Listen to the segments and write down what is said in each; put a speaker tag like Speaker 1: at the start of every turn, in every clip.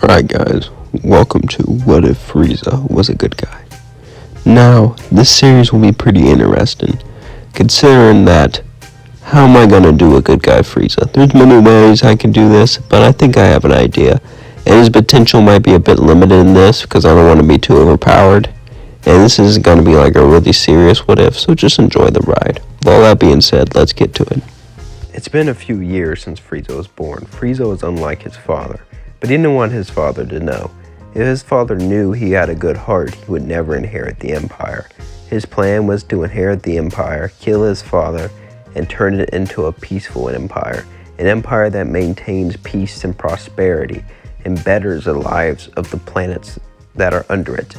Speaker 1: Alright guys, welcome to What If Frieza Was a Good Guy. Now, this series will be pretty interesting, considering that, how am I gonna do a good guy Frieza? There's many ways I can do this, but I think I have an idea, and his potential might be a bit limited in this, because I don't want to be too overpowered, and this is gonna be like a really serious what if, so just enjoy the ride. With all that being said, let's get to it. It's been a few years since Frieza was born. Frieza was unlike his father, but he didn't want his father to know. If his father knew he had a good heart, he would never inherit the Empire. His plan was to inherit the Empire, kill his father, and turn it into a peaceful empire. An empire that maintains peace and prosperity and betters the lives of the planets that are under it.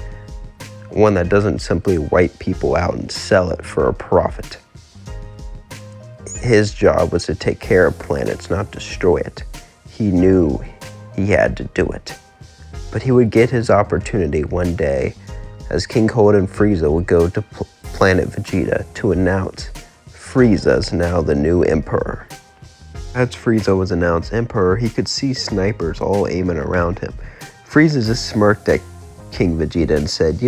Speaker 1: One that doesn't simply wipe people out and sell it for a profit. His job was to take care of planets, not destroy it. He knew he had to do it. But he would get his opportunity one day, as King Cold and Frieza would go to planet Vegeta to announce Frieza's now the new Emperor. As Frieza was announced Emperor, he could see snipers all aiming around him. Frieza just smirked at King Vegeta and said,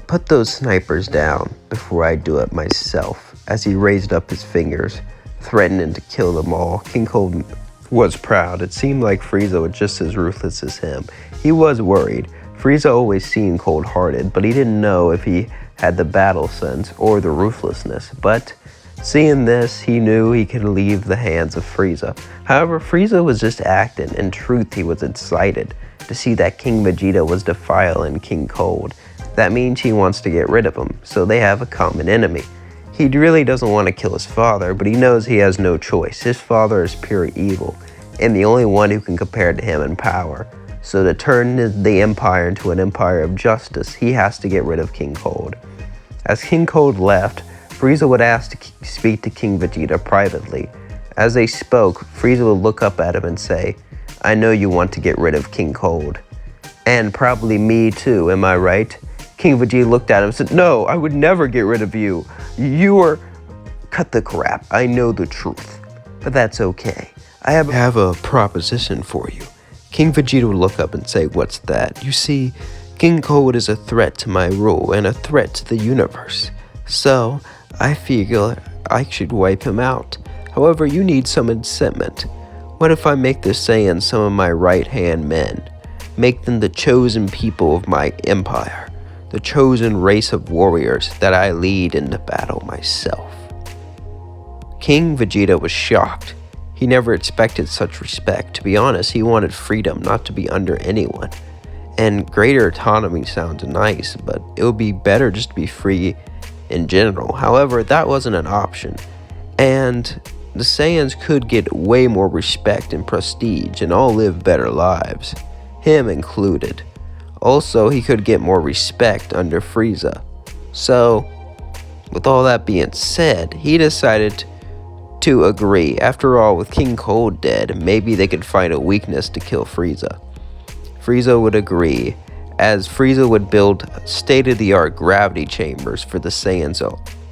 Speaker 1: put those snipers down before I do it myself. As he raised up his fingers, threatening to kill them all, King Cold was proud. It seemed like Frieza was just as ruthless as him. He was worried. Frieza always seemed cold-hearted, but he didn't know if he had the battle sense or the ruthlessness. But seeing this, he knew he could leave the hands of Frieza. However, Frieza was just acting. In truth, he was excited to see that King Vegeta was defiling King Cold. That means he wants to get rid of him, so they have a common enemy. He really doesn't want to kill his father, but he knows he has no choice. His father is pure evil, and the only one who can compare to him in power. So to turn the empire into an empire of justice, he has to get rid of King Cold. As King Cold left, Frieza would ask to speak to King Vegeta privately. As they spoke, Frieza would look up at him and say, "I know you want to get rid of King Cold. And probably me too, am I right?" King Vegeta looked at him and said, "No, I would never get rid of you. You are..." "Cut the crap. I know the truth. But that's okay. I have a proposition for you." King Vegeta would look up and say, "What's that?" "You see, King Cold is a threat to my rule and a threat to the universe. So, I figure I should wipe him out. However, you need some incentive. What if I make the Saiyans some of my right-hand men? Make them the chosen people of my empire. The chosen race of warriors that I lead into battle myself." King Vegeta was shocked. He never expected such respect. To be honest, he wanted freedom, not to be under anyone. And greater autonomy sounds nice, but it would be better just to be free in general. However, that wasn't an option. And the Saiyans could get way more respect and prestige and all live better lives, him included. Also, he could get more respect under Frieza. So, with all that being said, he decided to agree. After all, with King Cold dead, maybe they could find a weakness to kill Frieza. Frieza would agree, as Frieza would build state-of-the-art gravity chambers for the Saiyans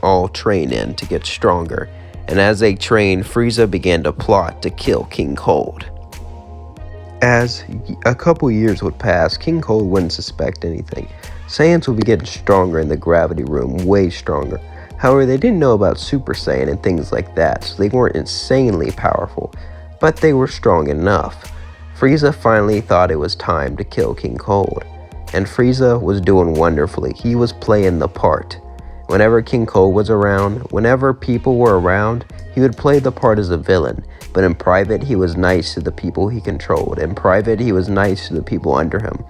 Speaker 1: all train in to get stronger. And as they trained, Frieza began to plot to kill King Cold. As a couple years would pass, King Cold wouldn't suspect anything. Saiyans would be getting stronger in the gravity room, way stronger. However, they didn't know about Super Saiyan and things like that, so they weren't insanely powerful, but they were strong enough. Frieza finally thought it was time to kill King Cold, and Frieza was doing wonderfully. He was playing the part. Whenever King Cold was around, whenever people were around, he would play the part as a villain. But in private, he was nice to the people he controlled. In private, he was nice to the people under him.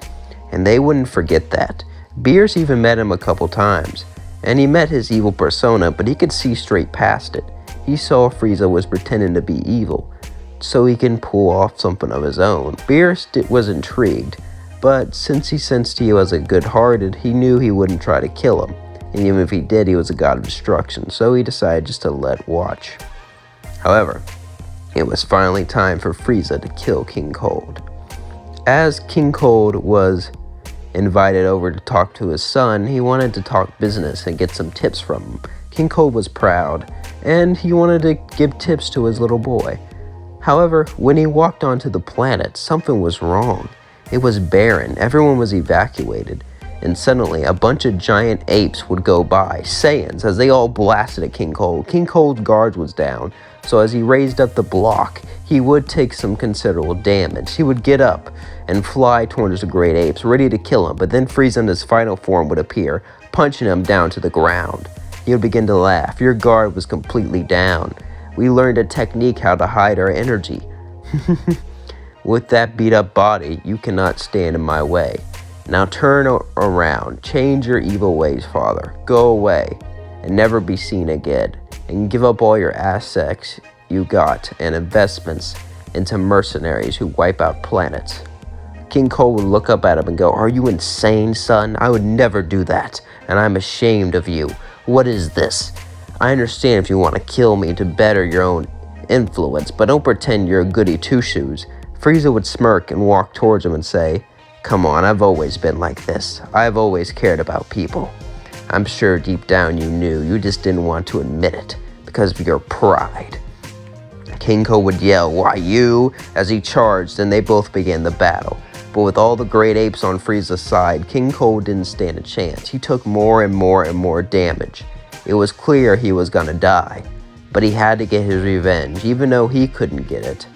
Speaker 1: And they wouldn't forget that. Beerus even met him a couple times. And he met his evil persona, but he could see straight past it. He saw Frieza was pretending to be evil, so he can pull off something of his own. Beerus was intrigued, but since he sensed he was a good-hearted, he knew he wouldn't try to kill him. And even if he did, he was a god of destruction, so he decided just to let watch. However, it was finally time for Frieza to kill King Cold. As King Cold was invited over to talk to his son, he wanted to talk business and get some tips from him. King Cold was proud, and he wanted to give tips to his little boy. However, when he walked onto the planet, something was wrong. It was barren, everyone was evacuated, and suddenly a bunch of giant apes would go by, Saiyans, as they all blasted at King Cold. King Cold's guard was down, so as he raised up the block, he would take some considerable damage. He would get up and fly towards the great apes, ready to kill him, but then Frieza in his final form would appear, punching him down to the ground. He would begin to laugh. Your guard was completely down. We learned a technique how to hide our energy. With that beat up body, you cannot stand in my way. Now turn around, change your evil ways, father. Go away and never be seen again. And give up all your assets you got and investments into mercenaries who wipe out planets. King Cold would look up at him and go, "Are you insane, son? I would never do that, and I'm ashamed of you. What is this? I understand if you want to kill me to better your own influence, but don't pretend you're a goody two-shoes." Frieza would smirk and walk towards him and say, "Come on, I've always been like this. I've always cared about people. I'm sure deep down you knew, you just didn't want to admit it because of your pride." King Cold would yell, "Why you?" as he charged, and they both began the battle. But with all the great apes on Frieza's side, King Cold didn't stand a chance. He took more and more and more damage. It was clear he was gonna die, but he had to get his revenge, even though he couldn't get it.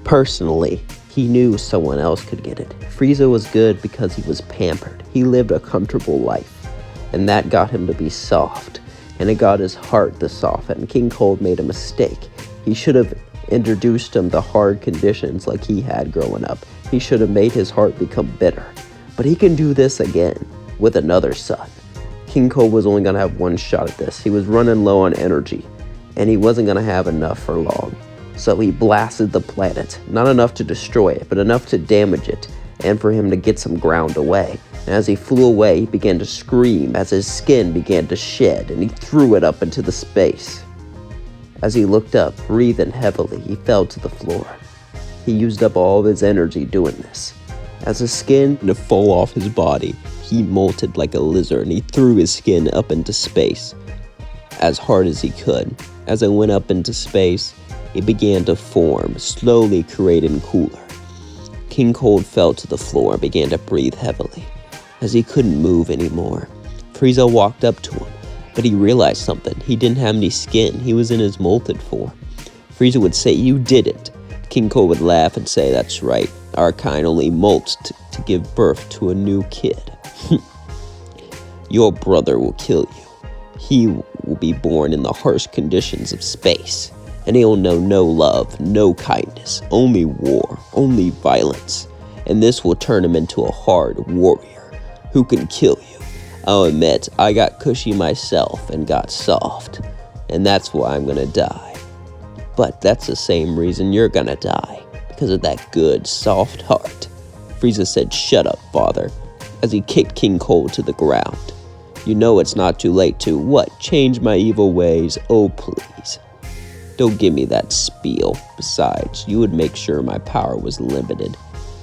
Speaker 1: Personally, he knew someone else could get it. Frieza was good because he was pampered. He lived a comfortable life, and that got him to be soft, and it got his heart to soften. King Cold made a mistake. He should have introduced him to hard conditions like he had growing up. He should have made his heart become bitter. But he can do this again with another son. King Cold was only going to have one shot at this. He was running low on energy, and he wasn't going to have enough for long. So he blasted the planet, not enough to destroy it, but enough to damage it, and for him to get some ground away. And as he flew away, he began to scream as his skin began to shed, and he threw it up into the space. As he looked up, breathing heavily, he fell to the floor. He used up all of his energy doing this. As his skin began to fall off his body, he molted like a lizard, and he threw his skin up into space as hard as he could. As it went up into space, it began to form, slowly creating cooler. King Cold fell to the floor and began to breathe heavily, as he couldn't move anymore. Frieza walked up to him, but he realized something. He didn't have any skin. He was in his molted form. Frieza would say, "You did it." King Cold would laugh and say, "That's right. Our kind only molts to give birth to a new kid. Your brother will kill you. He will be born in the harsh conditions of space, and he'll know no love, no kindness, only war, only violence. And this will turn him into a hard warrior who can kill you. I'll admit, I got cushy myself and got soft, and that's why I'm gonna die. But that's the same reason you're gonna die, because of that good, soft heart." Frieza said, "Shut up, father," as he kicked King Cold to the ground. "You know it's not too late to, what, change my evil ways? Oh, please. Don't give me that spiel. Besides, you would make sure my power was limited,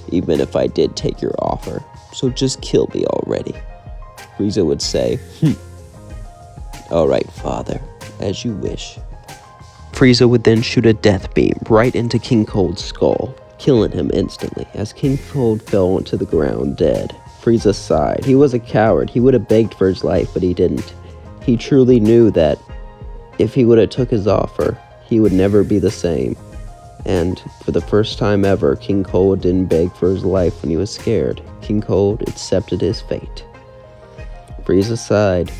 Speaker 1: even if I did take your offer. So just kill me already." Frieza would say, "All right, father, as you wish." Frieza would then shoot a death beam right into King Cold's skull, killing him instantly, as King Cold fell onto the ground dead. Frieza sighed. He was a coward. He would have begged for his life, but he didn't. He truly knew that if he would have took his offer, he would never be the same. And for the first time ever, King Cold didn't beg for his life when he was scared. King Cold accepted his fate. Frieza sighed.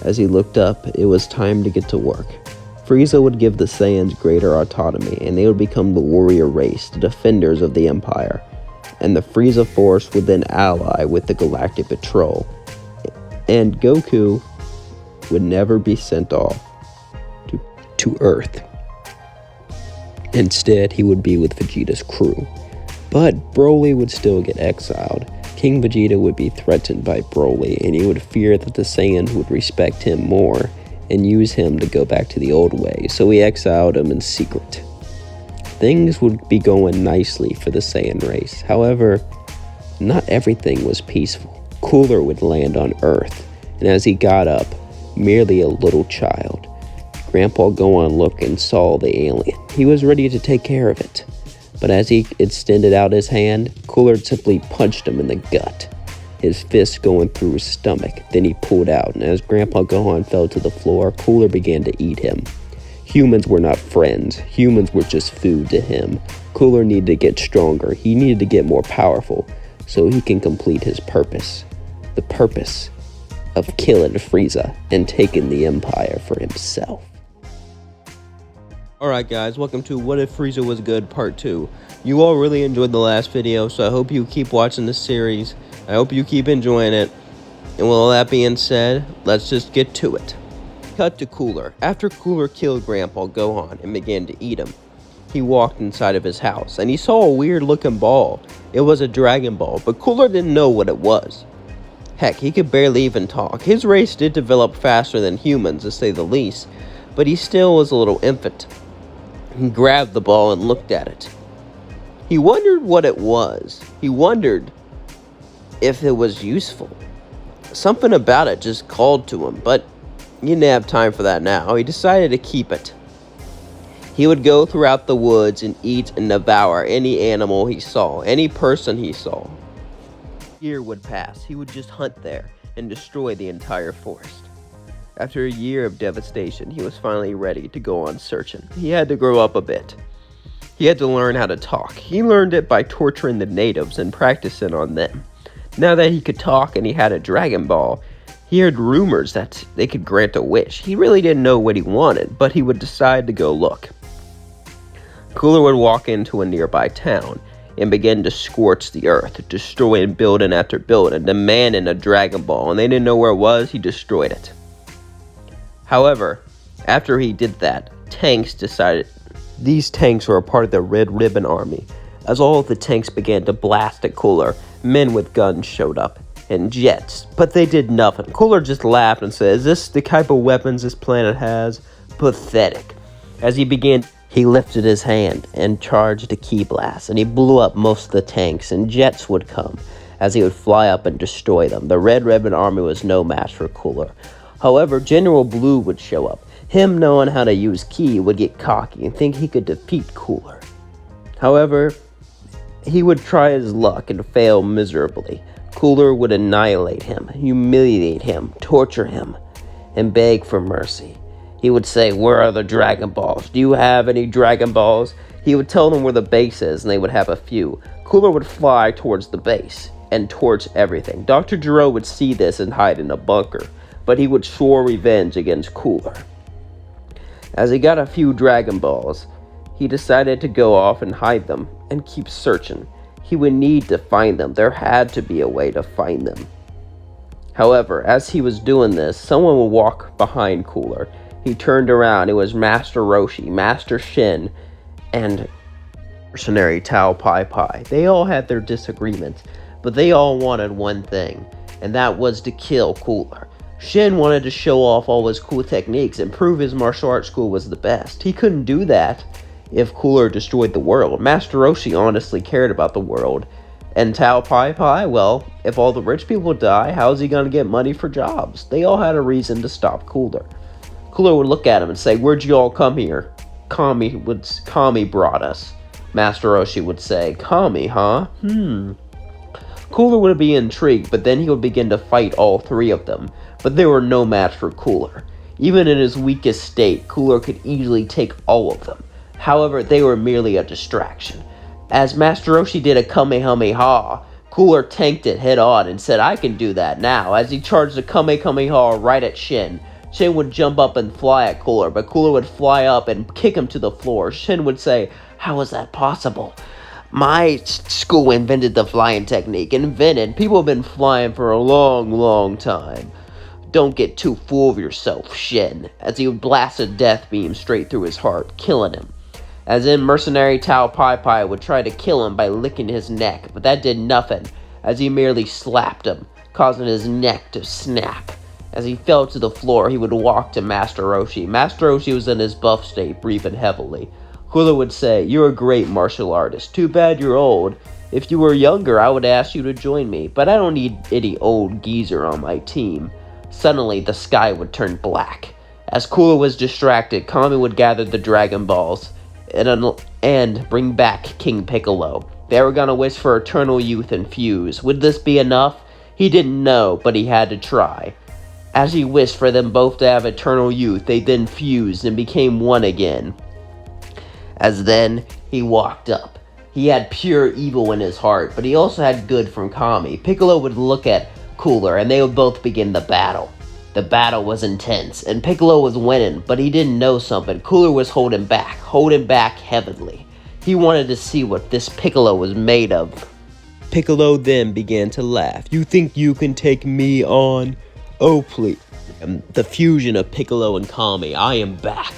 Speaker 1: As he looked up, it was time to get to work. Frieza would give the Saiyans greater autonomy, and they would become the warrior race, the defenders of the Empire. And the Frieza Force would then ally with the Galactic Patrol. And Goku would never be sent off to Earth. Instead, he would be with Vegeta's crew. But Broly would still get exiled. King Vegeta would be threatened by Broly, and he would fear that the Saiyans would respect him more and use him to go back to the old ways, so he exiled him in secret. Things would be going nicely for the Saiyan race. However, not everything was peaceful. Cooler would land on Earth, and as he got up, merely a little child, Grandpa Gohan looked and saw the alien. He was ready to take care of it. But as he extended out his hand, Cooler simply punched him in the gut, his fist going through his stomach. Then he pulled out, and as Grandpa Gohan fell to the floor, Cooler began to eat him. Humans were not friends. Humans were just food to him. Cooler needed to get stronger. He needed to get more powerful so he can complete his purpose. The purpose of killing Frieza and taking the Empire for himself. Alright guys, welcome to What If Frieza Was Good Part 2. You all really enjoyed the last video, so I hope you keep watching this series. I hope you keep enjoying it. And with all that being said, let's just get to it. Cut to Cooler. After Cooler killed Grandpa Gohan and began to eat him, he walked inside of his house and he saw a weird looking ball. It was a Dragon Ball, but Cooler didn't know what it was. Heck, he could barely even talk. His race did develop faster than humans, to say the least, but he still was a little infant. He grabbed the ball and looked at it. He wondered what it was. He wondered if it was useful. Something about it just called to him, but he didn't have time for that now. He decided to keep it. He would go throughout the woods and eat and devour any animal he saw, any person he saw. A year would pass. He would just hunt there and destroy the entire forest. After a year of devastation, he was finally ready to go on searching. He had to grow up a bit. He had to learn how to talk. He learned it by torturing the natives and practicing on them. Now that he could talk and he had a Dragon Ball, he heard rumors that they could grant a wish. He really didn't know what he wanted, but he would decide to go look. Cooler would walk into a nearby town and begin to scorch the earth, destroying building after building, demanding a Dragon Ball, and they didn't know where it was. He destroyed it. However, after he did that, tanks decided. These tanks were a part of the Red Ribbon Army. As all of the tanks began to blast at Cooler, men with guns showed up, and jets, but they did nothing. Cooler just laughed and said, "Is this the type of weapons this planet has? Pathetic." As he began, he lifted his hand and charged a ki blast, and he blew up most of the tanks, and jets would come as he would fly up and destroy them. The Red Ribbon Army was no match for Cooler. However, General Blue would show up. Him knowing how to use ki would get cocky and think he could defeat Cooler. However, he would try his luck and fail miserably. Cooler would annihilate him, humiliate him, torture him, and beg for mercy. He would say, "Where are the Dragon Balls? Do you have any Dragon Balls?" He would tell them where the base is, and they would have a few. Cooler would fly towards the base and torch everything. Dr. Gero would see this and hide in a bunker, but he would swear revenge against Cooler. As he got a few Dragon Balls, he decided to go off and hide them and keep searching. He would need to find them. There had to be a way to find them. However, as he was doing this, someone would walk behind Cooler. He turned around. It was Master Roshi, Master Shin, and mercenary Tao Pai Pai. They all had their disagreements, but they all wanted one thing, and that was to kill Cooler. Shin wanted to show off all his cool techniques and prove his martial arts school was the best. He couldn't do that if Cooler destroyed the world. Master Roshi honestly cared about the world. And Tao Pai Pai, well, if all the rich people die, how's he going to get money for jobs? They all had a reason to stop Cooler. Cooler would look at him and say, "Where'd you all come here?" Kami brought us. Master Roshi would say, "Kami, huh? Cooler would be intrigued, but then he would begin to fight all three of them. But they were no match for Cooler. Even in his weakest state, Cooler could easily take all of them. However, they were merely a distraction. As Master Roshi did a Kamehameha, Cooler tanked it head on and said, "I can do that now." As he charged a Kamehameha right at Shin, Shin would jump up and fly at Cooler, but Cooler would fly up and kick him to the floor. Shin would say, "How is that possible? My school invented the flying technique." Invented? People have been flying for a long, long time. "Don't get too full of yourself, Shin," as he would blast a death beam straight through his heart, killing him. As in, mercenary Tao Pai Pai would try to kill him by licking his neck, but that did nothing, as he merely slapped him, causing his neck to snap. As he fell to the floor, he would walk to Master Roshi. Master Roshi was in his buff state, breathing heavily. Cooler would say, "You're a great martial artist. Too bad you're old. If you were younger, I would ask you to join me, but I don't need any old geezer on my team." Suddenly, the sky would turn black,
Speaker 2: As Cooler was distracted, Kami would gather the Dragon Balls and bring back King Piccolo. They were gonna wish for eternal youth and fuse. Would this be enough? He didn't know, but he had to try. As he wished for them both to have eternal youth, they then fused and became one again. As then, he walked up. He had pure evil in his heart, but he also had good from Kami. Piccolo would look at Cooler, and they would both begin the battle. The battle was intense, and Piccolo was winning, but he didn't know something. Cooler was holding back heavily. He wanted to see what this Piccolo was made of. Piccolo then began to laugh. "You think you can take me on? Oh, please." The fusion of Piccolo and Kami. I am back.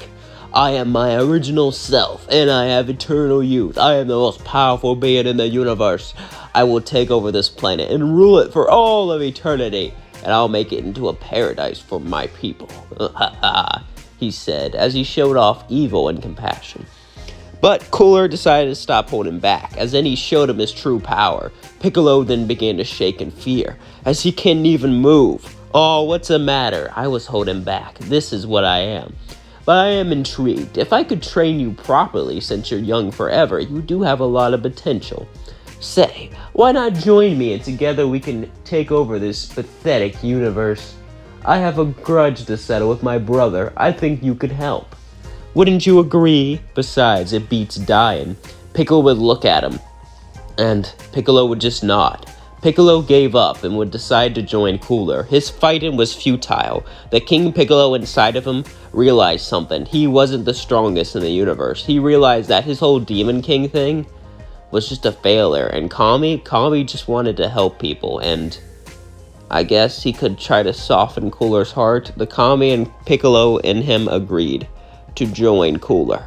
Speaker 2: I am my original self, and I have eternal youth. I am the most powerful being in the universe. I will take over this planet and rule it for all of eternity, and I'll make it into a paradise for my people, he said, as he showed off evil and compassion. But Cooler decided to stop holding back, as then he showed him his true power. Piccolo then began to shake in fear, as he couldn't even move. "Oh, what's the matter? I was holding back. This is what I am. But I am intrigued. If I could train you properly, since you're young forever, you do have a lot of potential. Say, why not join me and together we can take over this pathetic universe? I have a grudge to settle with my brother. I think you could help. Wouldn't you agree? Besides, it beats dying." Piccolo would look at him, and Piccolo would just nod. Piccolo gave up and would decide to join Cooler. His fighting was futile. The King Piccolo inside of him realized something. He wasn't the strongest in the universe. He realized that his whole Demon King thing was just a failure, and Kami just wanted to help people, and I guess he could try to soften Cooler's heart. The Kami and Piccolo in him agreed to join Cooler.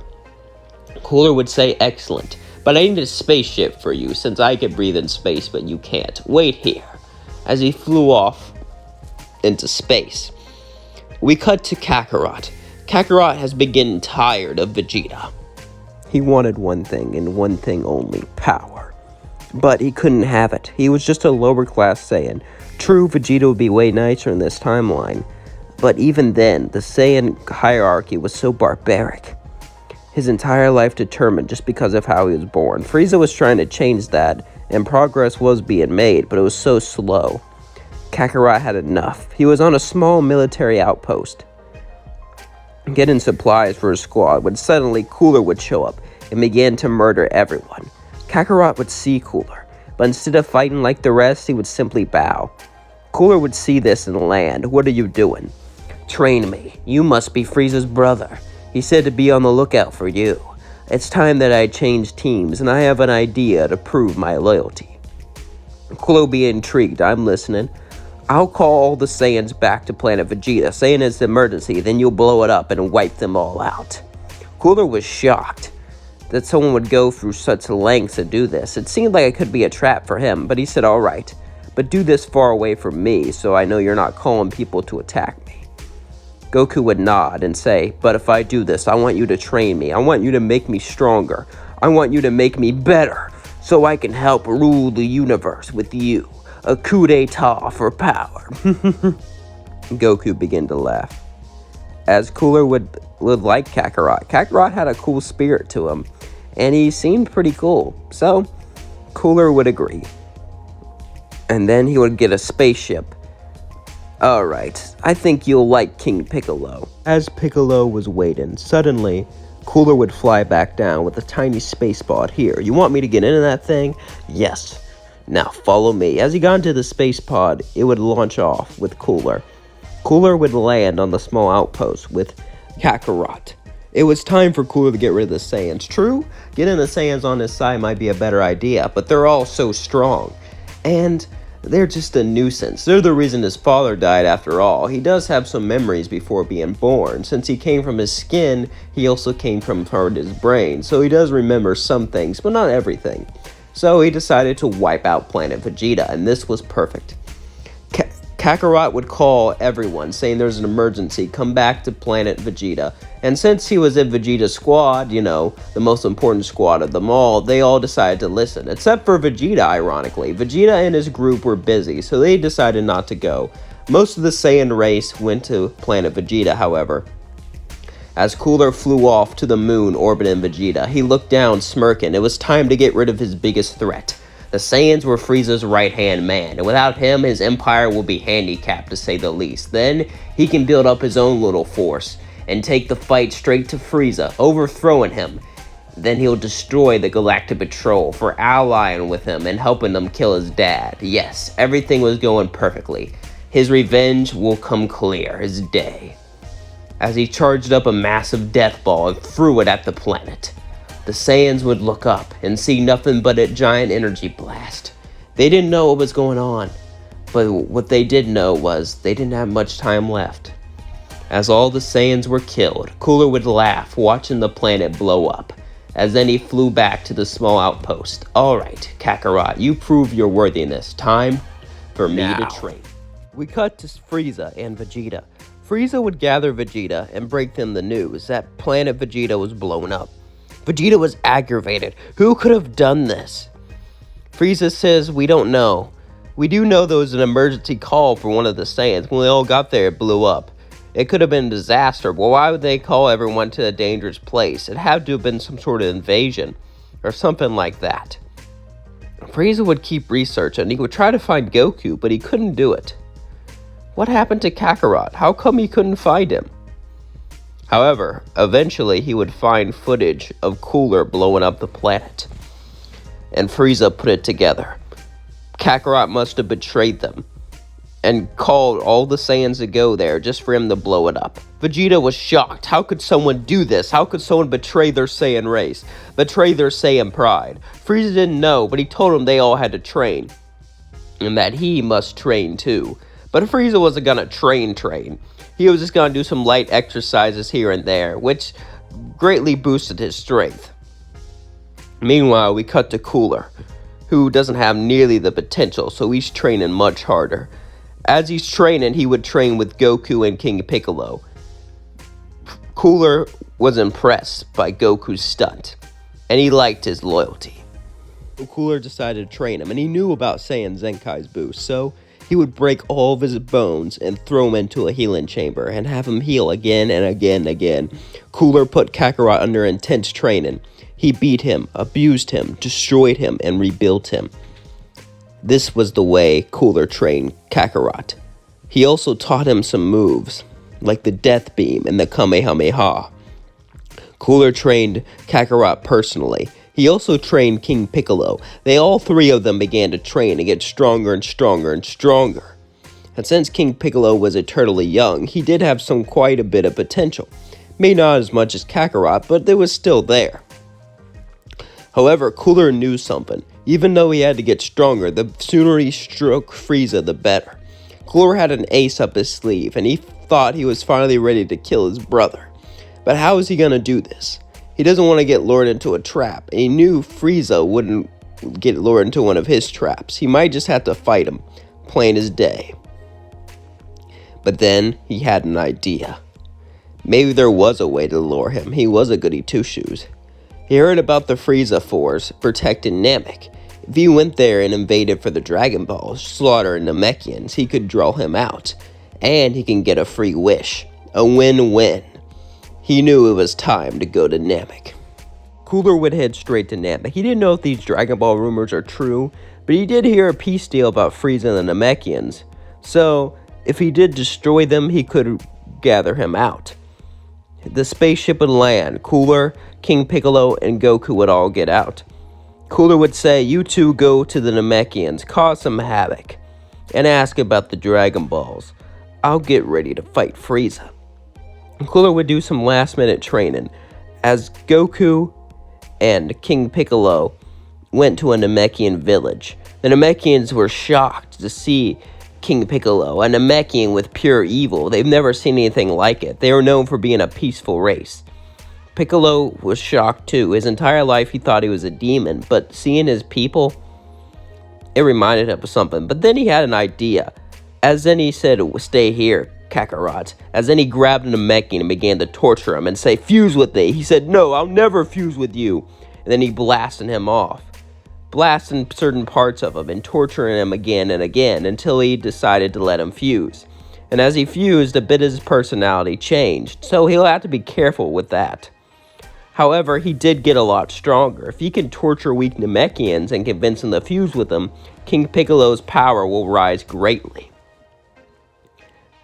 Speaker 2: Cooler would say, "Excellent, but I need a spaceship for you, since I can breathe in space, but you can't. Wait here," as he flew off into space. We cut to Kakarot. Kakarot has been getting tired of Vegeta. He wanted one thing, and one thing only, power. But he couldn't have it. He was just a lower class Saiyan. True, Vegeta would be way nicer in this timeline, but even then, the Saiyan hierarchy was so barbaric. His entire life determined just because of how he was born. Frieza was trying to change that, and progress was being made, but it was so slow. Kakarot had enough. He was on a small military outpost, getting supplies for his squad, when suddenly Cooler would show up and began to murder everyone. Kakarot would see Cooler, but instead of fighting like the rest, he would simply bow. Cooler would see this and land. "What are you doing?" "Train me. You must be Frieza's brother. He said to be on the lookout for you. It's time that I change teams, and I have an idea to prove my loyalty." Cooler would be intrigued. "I'm listening." "I'll call all the Saiyans back to planet Vegeta, saying it's an emergency, then you'll blow it up and wipe them all out." Cooler was shocked that someone would go through such lengths to do this. It seemed like it could be a trap for him, but he said, "All right, but do this far away from me, so I know you're not calling people to attack me." Goku would nod and say, "But if I do this, I want you to train me. I want you to make me stronger. I want you to make me better, so I can help rule the universe with you. A coup d'etat for power." Goku began to laugh. As Cooler would like Kakarot. Kakarot had a cool spirit to him, and he seemed pretty cool. So, Cooler would agree. And then he would get a spaceship. "Alright, I think you'll like King Piccolo." As Piccolo was waiting, suddenly, Cooler would fly back down with a tiny space pod. "Here, you want me to get into that thing?" "Yes. Now follow me." As he got into the space pod, it would launch off with Cooler. Cooler would land on the small outpost with Kakarot. It was time for Cooler to get rid of the Saiyans. True, getting the Saiyans on his side might be a better idea, but they're all so strong. And they're just a nuisance. They're the reason his father died after all. He does have some memories before being born. Since he came from his skin, he also came from his brain. So he does remember some things, but not everything. So he decided to wipe out planet Vegeta, and this was perfect. Kakarot would call everyone, saying there's an emergency, come back to planet Vegeta. And since he was in Vegeta's squad, the most important squad of them all, they all decided to listen. Except for Vegeta, ironically. Vegeta and his group were busy, so they decided not to go. Most of the Saiyan race went to planet Vegeta, however. As Cooler flew off to the moon orbiting Vegeta, he looked down, smirking. It was time to get rid of his biggest threat. The Saiyans were Frieza's right-hand man, and without him, his empire will be handicapped, to say the least. Then, he can build up his own little force, and take the fight straight to Frieza, overthrowing him. Then he'll destroy the Galactic Patrol for allying with him and helping them kill his dad. Yes, everything was going perfectly. His revenge will come clear as day. As he charged up a massive death ball and threw it at the planet, the Saiyans would look up and see nothing but a giant energy blast. They didn't know what was going on, but what they did know was they didn't have much time left. As all the Saiyans were killed, Cooler would laugh watching the planet blow up. As then he flew back to the small outpost. Alright, Kakarot, you prove your worthiness. Time for me to train. We cut to Frieza and Vegeta. Frieza would gather Vegeta and break them the news that planet Vegeta was blown up. Vegeta was aggravated. Who could have done this? Frieza says, we don't know. We do know there was an emergency call for one of the Saiyans. When they all got there, it blew up. It could have been a disaster, but why would they call everyone to a dangerous place? It had to have been some sort of invasion, or something like that. Frieza would keep researching. He would try to find Goku, but he couldn't do it. What happened to Kakarot? How come he couldn't find him? However, eventually he would find footage of Cooler blowing up the planet, and Frieza put it together. Kakarot must have betrayed them and called all the Saiyans to go there just for him to blow it up. Vegeta was shocked. How could someone do this? How could someone betray their Saiyan race? Betray their Saiyan pride? Frieza didn't know, but he told them they all had to train, and that he must train too. But Frieza wasn't gonna train. He was just gonna do some light exercises here and there, which greatly boosted his strength. Meanwhile, we cut to Cooler, who doesn't have nearly the potential, so he's training much harder. As he's training, he would train with Goku and King Piccolo. Cooler was impressed by Goku's stunt, and he liked his loyalty. Cooler decided to train him, and he knew about Saiyan Zenkai's boost, so he would break all of his bones and throw him into a healing chamber and have him heal again and again and again. Cooler put Kakarot under intense training. He beat him, abused him, destroyed him, and rebuilt him. This was the way Cooler trained Kakarot. He also taught him some moves, like the Death Beam and the Kamehameha. Cooler trained Kakarot personally. He also trained King Piccolo. All three of them began to train and get stronger and stronger and stronger. And since King Piccolo was eternally young, he did have quite a bit of potential. Maybe not as much as Kakarot, but it was still there. However, Cooler knew something. Even though he had to get stronger, the sooner he struck Frieza, the better. Cooler had an ace up his sleeve, and he thought he was finally ready to kill his brother. But how is he going to do this? He doesn't want to get lured into a trap, and he knew Frieza wouldn't get lured into one of his traps. He might just have to fight him, plain as day. But then he had an idea. Maybe there was a way to lure him. He was a goody two-shoes. He heard about the Frieza Force protecting Namek. If he went there and invaded for the Dragon Balls, slaughtering Namekians, he could draw him out. And he can get a free wish. A win-win. He knew it was time to go to Namek. Cooler would head straight to Namek. He didn't know if these Dragon Ball rumors are true, but he did hear a peace deal about Frieza and the Namekians. So, if he did destroy them, he could gather him out. The spaceship would land. Cooler, King Piccolo, and Goku would all get out. Cooler would say, you two go to the Namekians, cause some havoc, and ask about the Dragon Balls. I'll get ready to fight Frieza. Cooler would do some last-minute training, as Goku and King Piccolo went to a Namekian village. The Namekians were shocked to see King Piccolo, a Namekian with pure evil. They've never seen anything like it. They were known for being a peaceful race. Piccolo was shocked too. His entire life he thought he was a demon, but seeing his people, it reminded him of something. But then he had an idea. As then he said, stay here, Kakarot. As then he grabbed a Namekian and began to torture him and say, fuse with me. He said, no, I'll never fuse with you. And then he blasted him off, blasting certain parts of him and torturing him again and again until he decided to let him fuse. And as he fused, a bit of his personality changed, so he'll have to be careful with that. However, he did get a lot stronger. If he can torture weak Namekians and convince them to fuse with him, King Piccolo's power will rise greatly.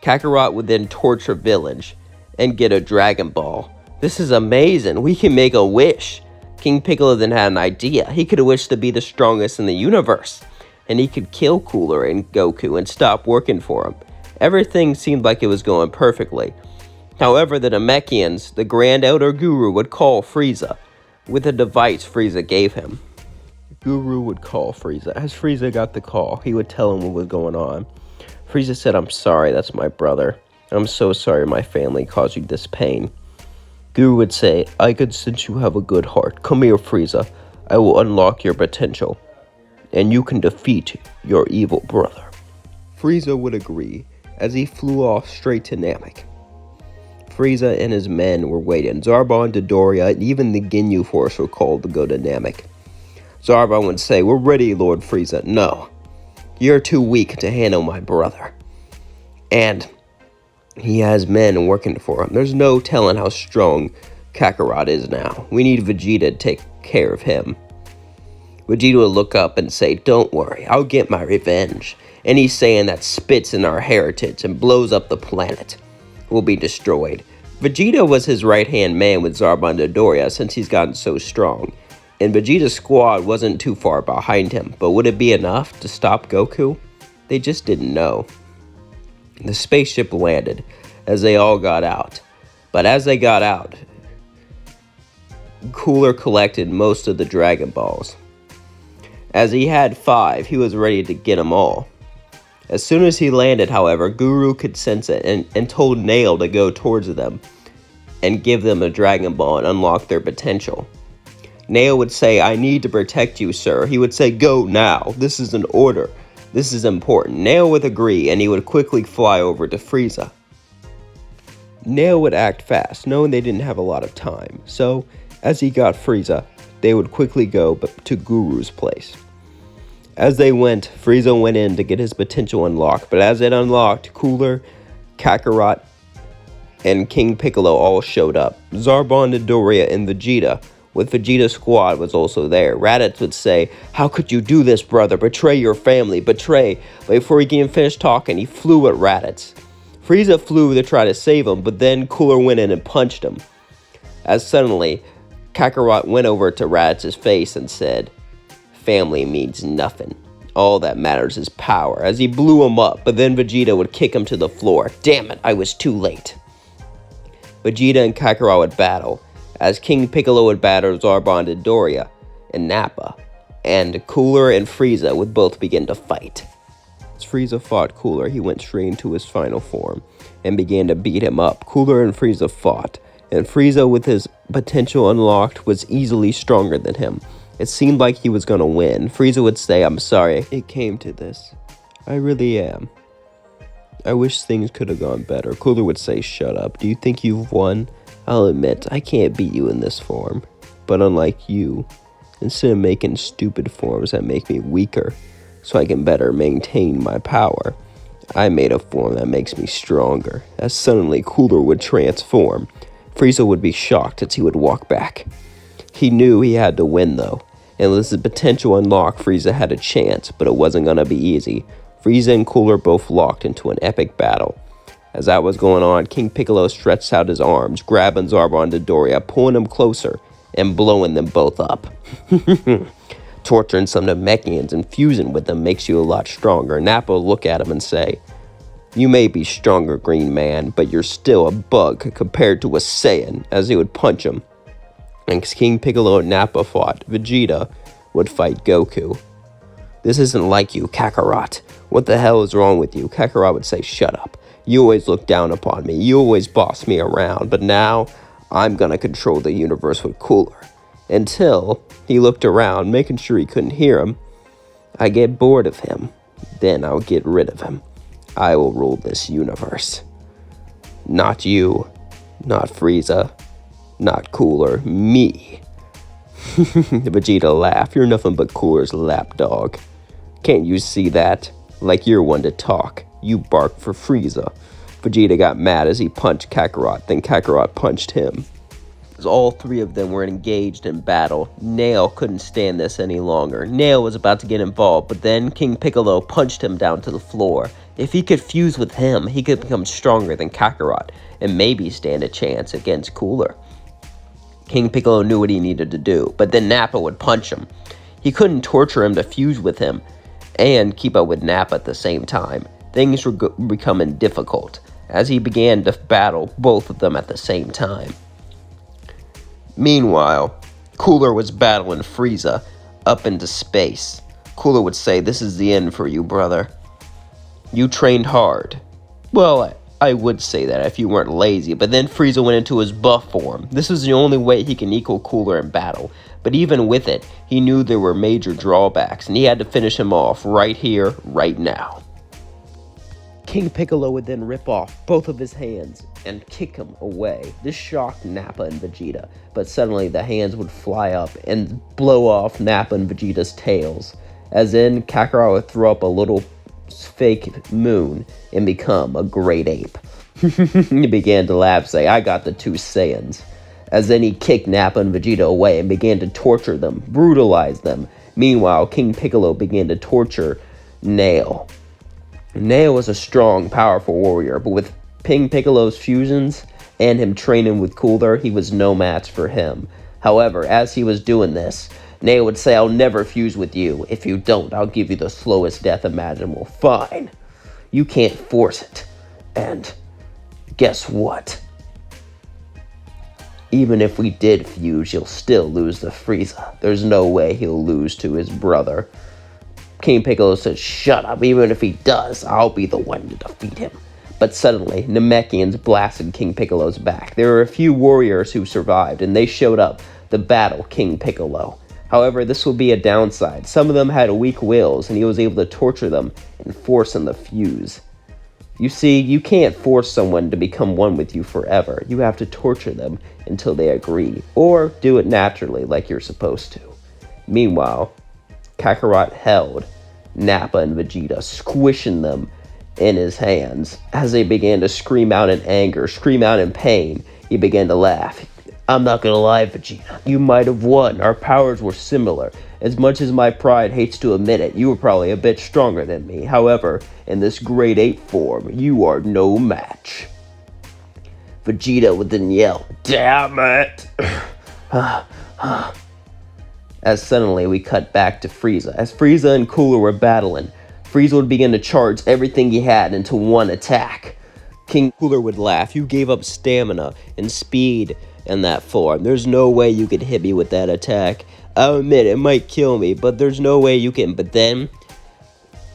Speaker 2: Kakarot would then torture Village and get a Dragon Ball. This is amazing. We can make a wish. King Piccolo then had an idea. He could wish to be the strongest in the universe, and he could kill Cooler and Goku and stop working for him. Everything seemed like it was going perfectly. However, the Namekians, the Grand Elder Guru, would call Frieza with a device Frieza gave him. Guru would call Frieza. As Frieza got the call, he would tell him what was going on. Frieza said, "I'm sorry, that's my brother. I'm so sorry my family caused you this pain." Guru would say, "I could sense you have a good heart. Come here, Frieza. I will unlock your potential, and you can defeat your evil brother." Frieza would agree, as he flew off straight to Namek. Frieza and his men were waiting. Zarbon, Dodoria, and even the Ginyu Force were called to go to Namek. Zarbon would say, "We're ready, Lord Frieza." "No, you're too weak to handle my brother. And he has men working for him. There's no telling how strong Kakarot is now. We need Vegeta to take care of him." Vegeta would look up and say, "Don't worry, I'll get my revenge. Any Saiyan that spits in our heritage and blows up the planet will be destroyed." Vegeta was his right-hand man with Zarbon Dodoria since he's gotten so strong, and Vegeta's squad wasn't too far behind him, but would it be enough to stop Goku? They just didn't know. The spaceship landed as they all got out, but as they got out, Cooler collected most of the Dragon Balls. As he had 5, he was ready to get them all. As soon as he landed, however, Guru could sense it and told Nail to go towards them and give them a Dragon Ball and unlock their potential. Nail would say, "I need to protect you, sir." He would say, "Go now. This is an order. This is important." Nail would agree, and he would quickly fly over to Frieza. Nail would act fast, knowing they didn't have a lot of time. So, as he got Frieza, they would quickly go to Guru's place. As they went, Frieza went in to get his potential unlocked, but as it unlocked, Cooler, Kakarot, and King Piccolo all showed up. Zarbon, Dodoria, and Vegeta, with Vegeta's squad, was also there. Raditz would say, "How could you do this, brother? Betray your family, betray." But before he can finish talking, he flew at Raditz. Frieza flew to try to save him, but then Cooler went in and punched him. As suddenly, Kakarot went over to Raditz's face and said, "Family means nothing. All that matters is power," as he blew him up, but then Vegeta would kick him to the floor. "Damn it, I was too late." Vegeta and Kakarot would battle, as King Piccolo would battle Zarbon, Dodoria, and Nappa, and Cooler and Frieza would both begin to fight. As Frieza fought Cooler, he went straight into his final form and began to beat him up. Cooler and Frieza fought, and Frieza, with his potential unlocked, was easily stronger than him. It seemed like he was gonna win. Frieza would say, "I'm sorry it came to this. I really am. I wish things could have gone better." Cooler would say, "Shut up. Do you think you've won? I'll admit, I can't beat you in this form. But unlike you, instead of making stupid forms that make me weaker so I can better maintain my power, I made a form that makes me stronger." As suddenly Cooler would transform, Frieza would be shocked as he would walk back. He knew he had to win though, and with his potential unlocked, Frieza had a chance, but it wasn't gonna be easy. Frieza and Cooler both locked into an epic battle. As that was going on, King Piccolo stretched out his arms, grabbing Zarbon Dodoria, pulling him closer, and blowing them both up. Torturing some Namekians and fusing with them makes you a lot stronger. Nappa will look at him and say, "You may be stronger, Green Man, but you're still a bug compared to a Saiyan," as he would punch him. And King Piccolo and Nappa fought, Vegeta would fight Goku. "This isn't like you, Kakarot. What the hell is wrong with you?" Kakarot would say, "Shut up. You always look down upon me. You always boss me around. But now, I'm gonna control the universe with Cooler." Until he looked around, making sure he couldn't hear him. "I get bored of him. Then I'll get rid of him. I will rule this universe. Not you. Not Frieza. Not Cooler. Me." Vegeta laughed. "You're nothing but Cooler's lapdog. Can't you see that? Like you're one to talk. You bark for Frieza." Vegeta got mad as he punched Kakarot, then Kakarot punched him. As all three of them were engaged in battle, Nail couldn't stand this any longer. Nail was about to get involved, but then King Piccolo punched him down to the floor. If he could fuse with him, he could become stronger than Kakarot, and maybe stand a chance against Cooler. King Piccolo knew what he needed to do, but then Nappa would punch him. He couldn't torture him to fuse with him and keep up with Nappa at the same time. Things were becoming difficult as he began to battle both of them at the same time. Meanwhile, Cooler was battling Frieza up into space. Cooler would say, "This is the end for you, brother. You trained hard." Well, I would say that if you weren't lazy, but then Frieza went into his buff form. This was the only way he can equal Cooler in battle, but even with it, he knew there were major drawbacks, and he had to finish him off right here, right now. King Piccolo would then rip off both of his hands and kick him away. This shocked Nappa and Vegeta, but suddenly the hands would fly up and blow off Nappa and Vegeta's tails. As in, Kakarot would throw up a little fake moon and become a great ape. He began to laugh, say, "I got the two Saiyans." As then he kicked Nappa and Vegeta away and began to torture them, brutalize them. Meanwhile, King Piccolo began to torture Nail. Nail was a strong, powerful warrior, but with King Piccolo's fusions and him training with Cooler, he was no match for him. However, as he was doing this, Nail would say, "I'll never fuse with you. If you don't, I'll give you the slowest death imaginable." "Fine. You can't force it. And guess what? Even if we did fuse, you'll still lose to Frieza. There's no way he'll lose to his brother." King Piccolo said, "Shut up. Even if he does, I'll be the one to defeat him." But suddenly, Namekians blasted King Piccolo's back. There were a few warriors who survived, and they showed up to battle King Piccolo. However, this would be a downside. Some of them had weak wills, and he was able to torture them and force them to fuse. You see, you can't force someone to become one with you forever. You have to torture them until they agree, or do it naturally like you're supposed to. Meanwhile, Kakarot held Nappa and Vegeta, squishing them in his hands. As they began to scream out in anger, scream out in pain, he began to laugh. "I'm not gonna lie, Vegeta. You might have won. Our powers were similar. As much as my pride hates to admit it, you were probably a bit stronger than me. However, in this great ape form, you are no match." Vegeta would then yell, "Damn it!" As suddenly we cut back to Frieza. As Frieza and Cooler were battling, Frieza would begin to charge everything he had into one attack. King Cooler would laugh. "You gave up stamina and speed in that form. There's no way you could hit me with that attack. I'll admit it might kill me, but there's no way you can." But then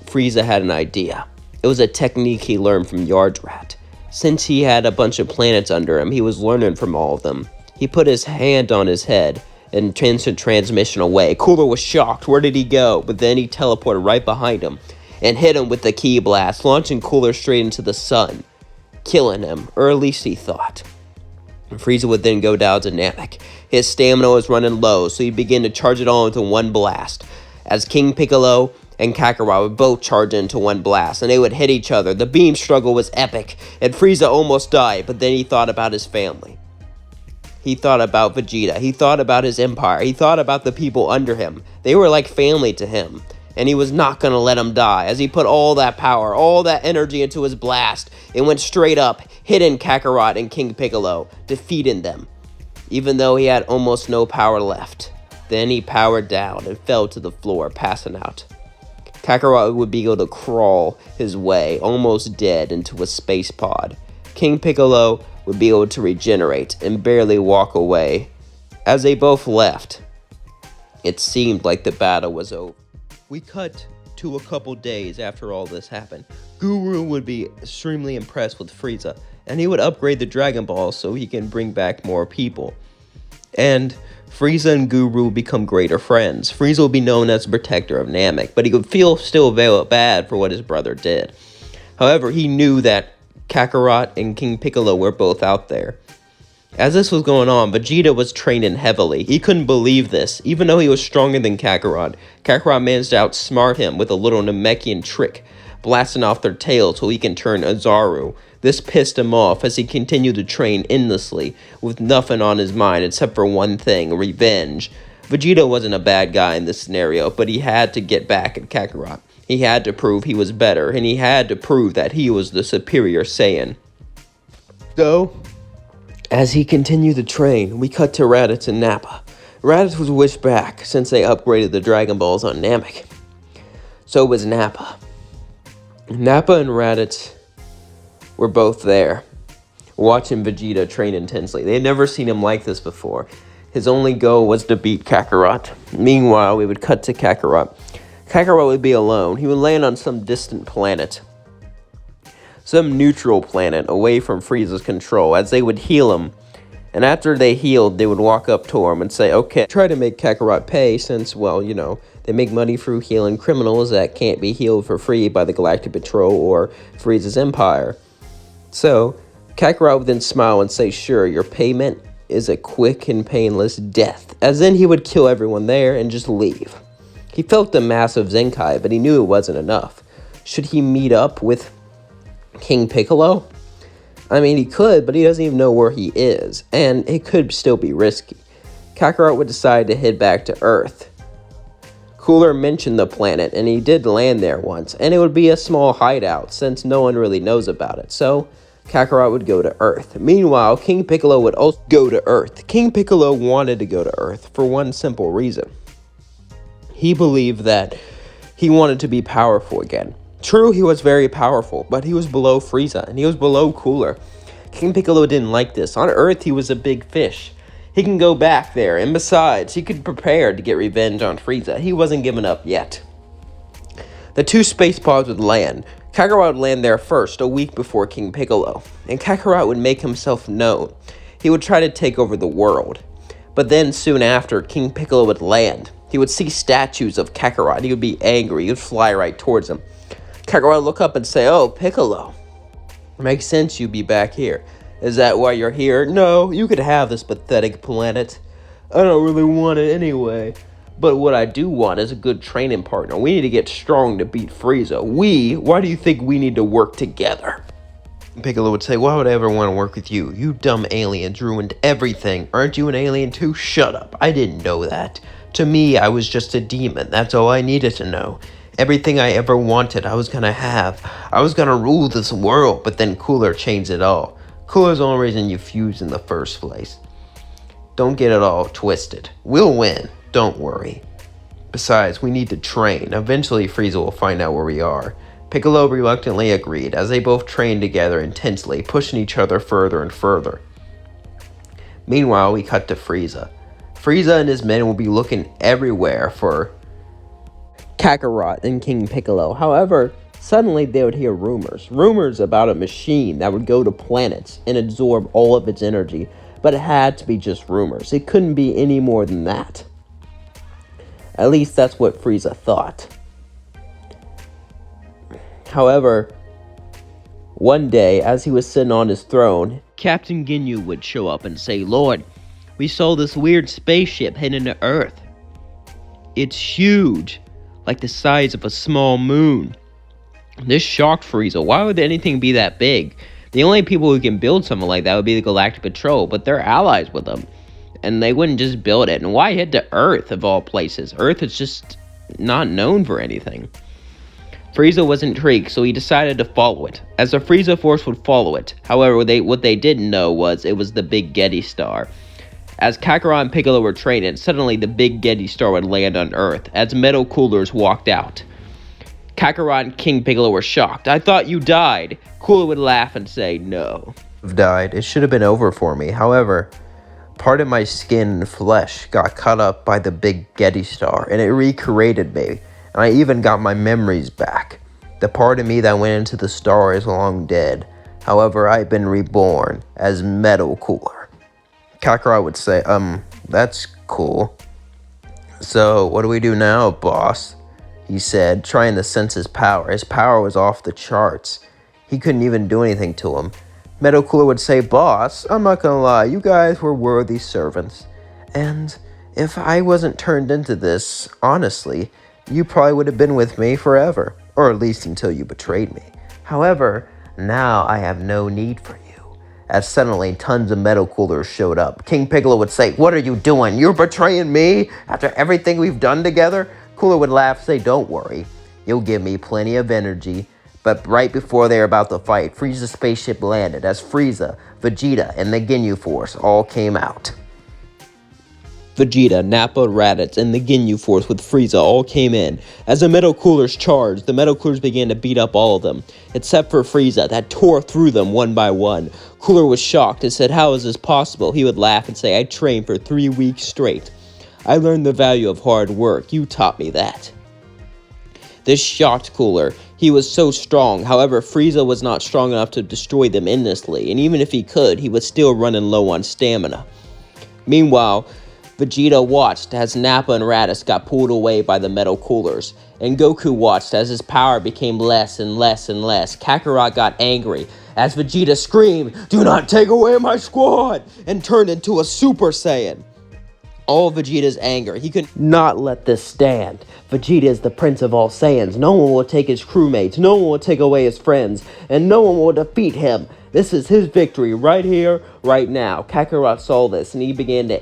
Speaker 2: Frieza had an idea. It was a technique he learned from Yardrat. Since he had a bunch of planets under him, he was learning from all of them. He put his hand on his head and instant transmission away. Cooler was shocked. Where did he go? But then he teleported right behind him and hit him with the ki blast, launching Cooler straight into the sun, killing him, or at least he thought. Frieza would then go down dynamic. His stamina was running low, so he began to charge it all into one blast. As King Piccolo and Kakarot would both charge into one blast, and they would hit each other. The beam struggle was epic, and Frieza almost died, but then he thought about his family. He thought about Vegeta. He thought about his empire. He thought about the people under him. They were like family to him, and he was not going to let them die. As he put all that power, all that energy into his blast, it went straight up, hitting Kakarot and King Piccolo, defeating them, even though he had almost no power left. Then he powered down and fell to the floor, passing out. Kakarot would be able to crawl his way, almost dead, into a space pod. King Piccolo would be able to regenerate and barely walk away. As they both left, it seemed like the battle was over. We cut to a couple days after all this happened. Guru would be extremely impressed with Frieza, and he would upgrade the Dragon Ball so he can bring back more people. And Frieza and Guru would become greater friends. Frieza would be known as the protector of Namek, but he would feel still very bad for what his brother did. However, he knew that Kakarot and King Piccolo were both out there. As this was going on, Vegeta was training heavily. He couldn't believe this. Even though he was stronger than Kakarot, Kakarot managed to outsmart him with a little Namekian trick, blasting off their tails so he can turn Azaru, This pissed him off as he continued to train endlessly, with nothing on his mind except for one thing: revenge. Vegeta wasn't a bad guy in this scenario, but he had to get back at Kakarot. He had to prove he was better, and he had to prove that he was the superior Saiyan. So, as he continued to train, we cut to Raditz and Nappa. Raditz was wished back since they upgraded the Dragon Balls on Namek. So was Nappa. Nappa and Raditz were both there, watching Vegeta train intensely. They had never seen him like this before. His only goal was to beat Kakarot. Meanwhile, we would cut to Kakarot. Kakarot would be alone. He would land on some distant planet. Some neutral planet away from Frieza's control, as they would heal him. And after they healed, they would walk up to him and say, okay, try to make Kakarot pay since, well, they make money through healing criminals that can't be healed for free by the Galactic Patrol or Frieza's Empire. So, Kakarot would then smile and say, sure, your payment is a quick and painless death. As then he would kill everyone there and just leave. He felt the massive Zenkai, but he knew it wasn't enough. Should he meet up with King Piccolo? I mean, he could, but he doesn't even know where he is, and it could still be risky. Kakarot would decide to head back to Earth. Cooler mentioned the planet, and he did land there once, and it would be a small hideout, since no one really knows about it, so Kakarot would go to Earth. Meanwhile, King Piccolo would also go to Earth. King Piccolo wanted to go to Earth for one simple reason. He believed that he wanted to be powerful again. True, he was very powerful, but he was below Frieza, and he was below Cooler. King Piccolo didn't like this. On Earth, he was a big fish. He can go back there, and besides, he could prepare to get revenge on Frieza. He wasn't giving up yet. The two space pods would land. Kakarot would land there first, a week before King Piccolo, and Kakarot would make himself known. He would try to take over the world. But then, soon after, King Piccolo would land. He would see statues of Kakarot. He would be angry. He would fly right towards him. Kakarot would look up and say, oh, Piccolo. Makes sense you'd be back here. Is that why you're here? No, you could have this pathetic planet. I don't really want it anyway. But what I do want is a good training partner. We need to get strong to beat Frieza. Why do you think we need to work together? Piccolo would say, why would I ever want to work with you? You dumb aliens ruined everything. Aren't you an alien too? Shut up. I didn't know that. To me, I was just a demon. That's all I needed to know. Everything I ever wanted, I was gonna have. I was gonna rule this world, but then Cooler changed it all. Cooler's the only reason you fused in the first place. Don't get it all twisted. We'll win. Don't worry. Besides, we need to train. Eventually, Frieza will find out where we are. Piccolo reluctantly agreed, as they both trained together intensely, pushing each other further and further. Meanwhile, we cut to Frieza. Frieza and his men will be looking everywhere for Kakarot and King Piccolo. However, suddenly they would hear rumors about a machine that would go to planets and absorb all of its energy, but it had to be just rumors. It couldn't be any more than that. At least that's what Frieza thought. However, one day, as he was sitting on his throne, Captain Ginyu would show up and say, Lord, we saw this weird spaceship heading to Earth. It's huge, like the size of a small moon. This shocked Frieza. Why would anything be that big? The only people who can build something like that would be the Galactic Patrol, but they're allies with them. And they wouldn't just build it. And why head to Earth, of all places? Earth is just not known for anything. Frieza was intrigued, so he decided to follow it, as the Frieza Force would follow it. However, what they didn't know was it was the Big Getty Star. As Kakarot and Piccolo were training, suddenly the Big Getty Star would land on Earth, as metal coolers walked out. Kakarot and King Piccolo were shocked. I thought you died. Cooler would laugh and say, no.
Speaker 1: I've died. It should have been over for me. However, part of my skin and flesh got cut up by the Big Getty Star, and it recreated me. And I even got my memories back. The part of me that went into the star is long dead. However, I've been reborn as Metal Cooler. Kakarot would say, that's cool. So, what do we do now, boss? He said, trying to sense his power. His power was off the charts. He couldn't even do anything to him. Metal Cooler would say, boss, I'm not gonna lie, you guys were worthy servants. And if I wasn't turned into this, honestly, you probably would have been with me forever. Or at least until you betrayed me. However, Now I have no need for you. As suddenly tons of metal coolers showed up. King Piccolo would say, "What are you doing? You're betraying me after everything we've done together?" Cooler would laugh and say, "Don't worry. You'll give me plenty of energy." But right before they were about to fight, Frieza's spaceship landed as Frieza, Vegeta, and the Ginyu Force all came out.
Speaker 2: Vegeta, Nappa, Raditz, and the Ginyu Force with Frieza all came in. As the metal coolers charged, the metal coolers began to beat up all of them, except for Frieza, that tore through them one by one. Cooler was shocked and said, "How is this possible?" He would laugh and say, "I trained for 3 weeks straight. I learned the value of hard work. You taught me that." This shocked Cooler. He was so strong, however, Frieza was not strong enough to destroy them endlessly, and even if he could, he was still running low on stamina. Meanwhile, Vegeta watched as Nappa and Raditz got pulled away by the metal coolers, and Goku watched as his power became less and less and less. Kakarot got angry as Vegeta screamed, "Do not take away my squad!" and turned into a Super Saiyan. All of Vegeta's anger, he could not let this stand. Vegeta is the prince of all Saiyans. No one will take his crewmates, no one will take away his friends, and no one will defeat him. This is his victory right here, right now. Kakarot saw this, and he began to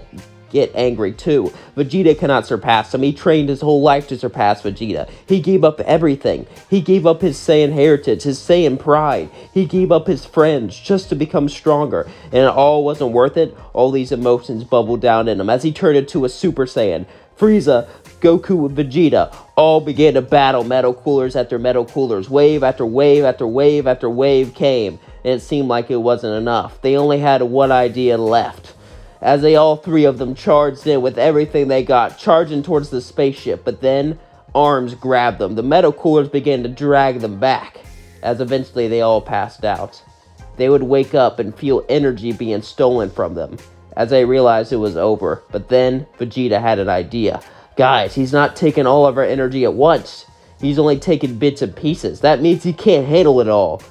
Speaker 2: get angry too. Vegeta cannot surpass him. He trained his whole life to surpass Vegeta. He gave up everything. He gave up his Saiyan heritage, his Saiyan pride. He gave up his friends just to become stronger. And it all wasn't worth it. All these emotions bubbled down in him as he turned into a Super Saiyan. Frieza, Goku, and Vegeta all began to battle metal coolers after metal coolers. Wave after wave after wave after wave came. And it seemed like it wasn't enough. They only had one idea left. As they all three of them charged in with everything they got, charging towards the spaceship, but then arms grabbed them. The metal coolers began to drag them back, as eventually they all passed out. They would wake up and feel energy being stolen from them, as they realized it was over. But then Vegeta had an idea. "Guys, he's not taking all of our energy at once. He's only taking bits and pieces. That means he can't handle it all."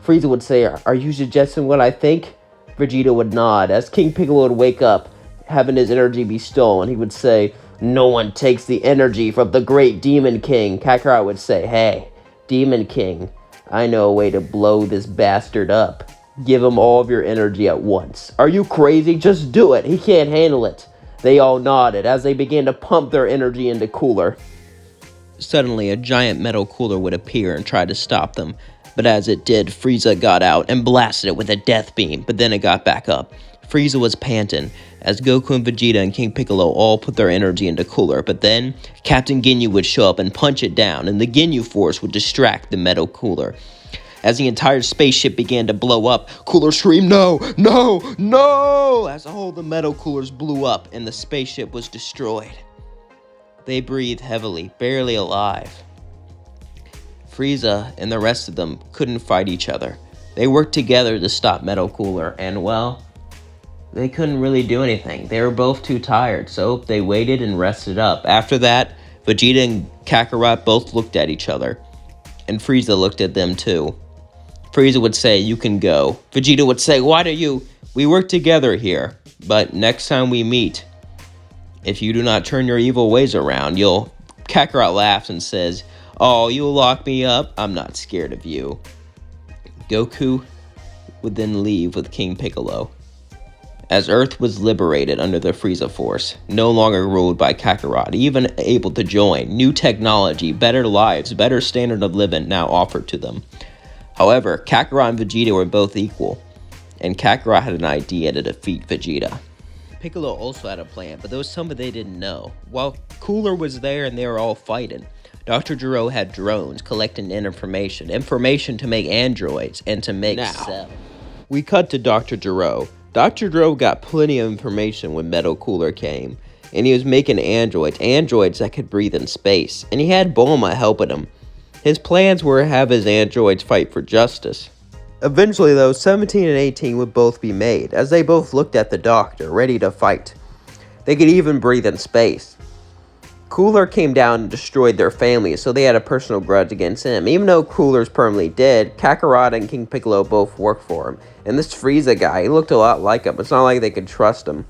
Speaker 2: Frieza would say, "Are you suggesting what I think?" Vegeta would nod. As King Piccolo would wake up, having his energy be stolen, he would say, "No one takes the energy from the great Demon King." Kakarot would say, "Hey, Demon King, I know a way to blow this bastard up. Give him all of your energy at once." "Are you crazy? Just do it. He can't handle it." They all nodded as they began to pump their energy into Cooler. Suddenly, a giant metal cooler would appear and try to stop them. But as it did, Frieza got out and blasted it with a death beam, but then it got back up. Frieza was panting, as Goku and Vegeta and King Piccolo all put their energy into Cooler, but then Captain Ginyu would show up and punch it down, and the Ginyu Force would distract the metal cooler. As the entire spaceship began to blow up, Cooler screamed, "No, no, no!" as all the metal coolers blew up and the spaceship was destroyed. They breathed heavily, barely alive. Frieza and the rest of them couldn't fight each other. They worked together to stop Metal Cooler, and well, they couldn't really do anything. They were both too tired, so they waited and rested up. After that, Vegeta and Kakarot both looked at each other, and Frieza looked at them too. Frieza would say, "You can go." Vegeta would say, "Why do you? We work together here, but next time we meet, if you do not turn your evil ways around, you'll..." Kakarot laughs and says, "Oh, you'll lock me up? I'm not scared of you." Goku would then leave with King Piccolo. As Earth was liberated under the Frieza Force, no longer ruled by Kakarot, even able to join, new technology, better lives, better standard of living now offered to them. However, Kakarot and Vegeta were both equal, and Kakarot had an idea to defeat Vegeta. Piccolo also had a plan, but there was something they didn't know. While Cooler was there and they were all fighting, Dr. Gero had drones collecting information to make androids and to make cells. We cut to Dr. Gero. Dr. Gero got plenty of information when Metal Cooler came, and he was making androids that could breathe in space, and he had Bulma helping him. His plans were to have his androids fight for justice. Eventually, though, 17 and 18 would both be made, as they both looked at the doctor, ready to fight. They could even breathe in space. Cooler came down and destroyed their families, so they had a personal grudge against him. Even though Cooler's permanently dead, Kakarot and King Piccolo both worked for him. And this Frieza guy, he looked a lot like him. It's not like they could trust him.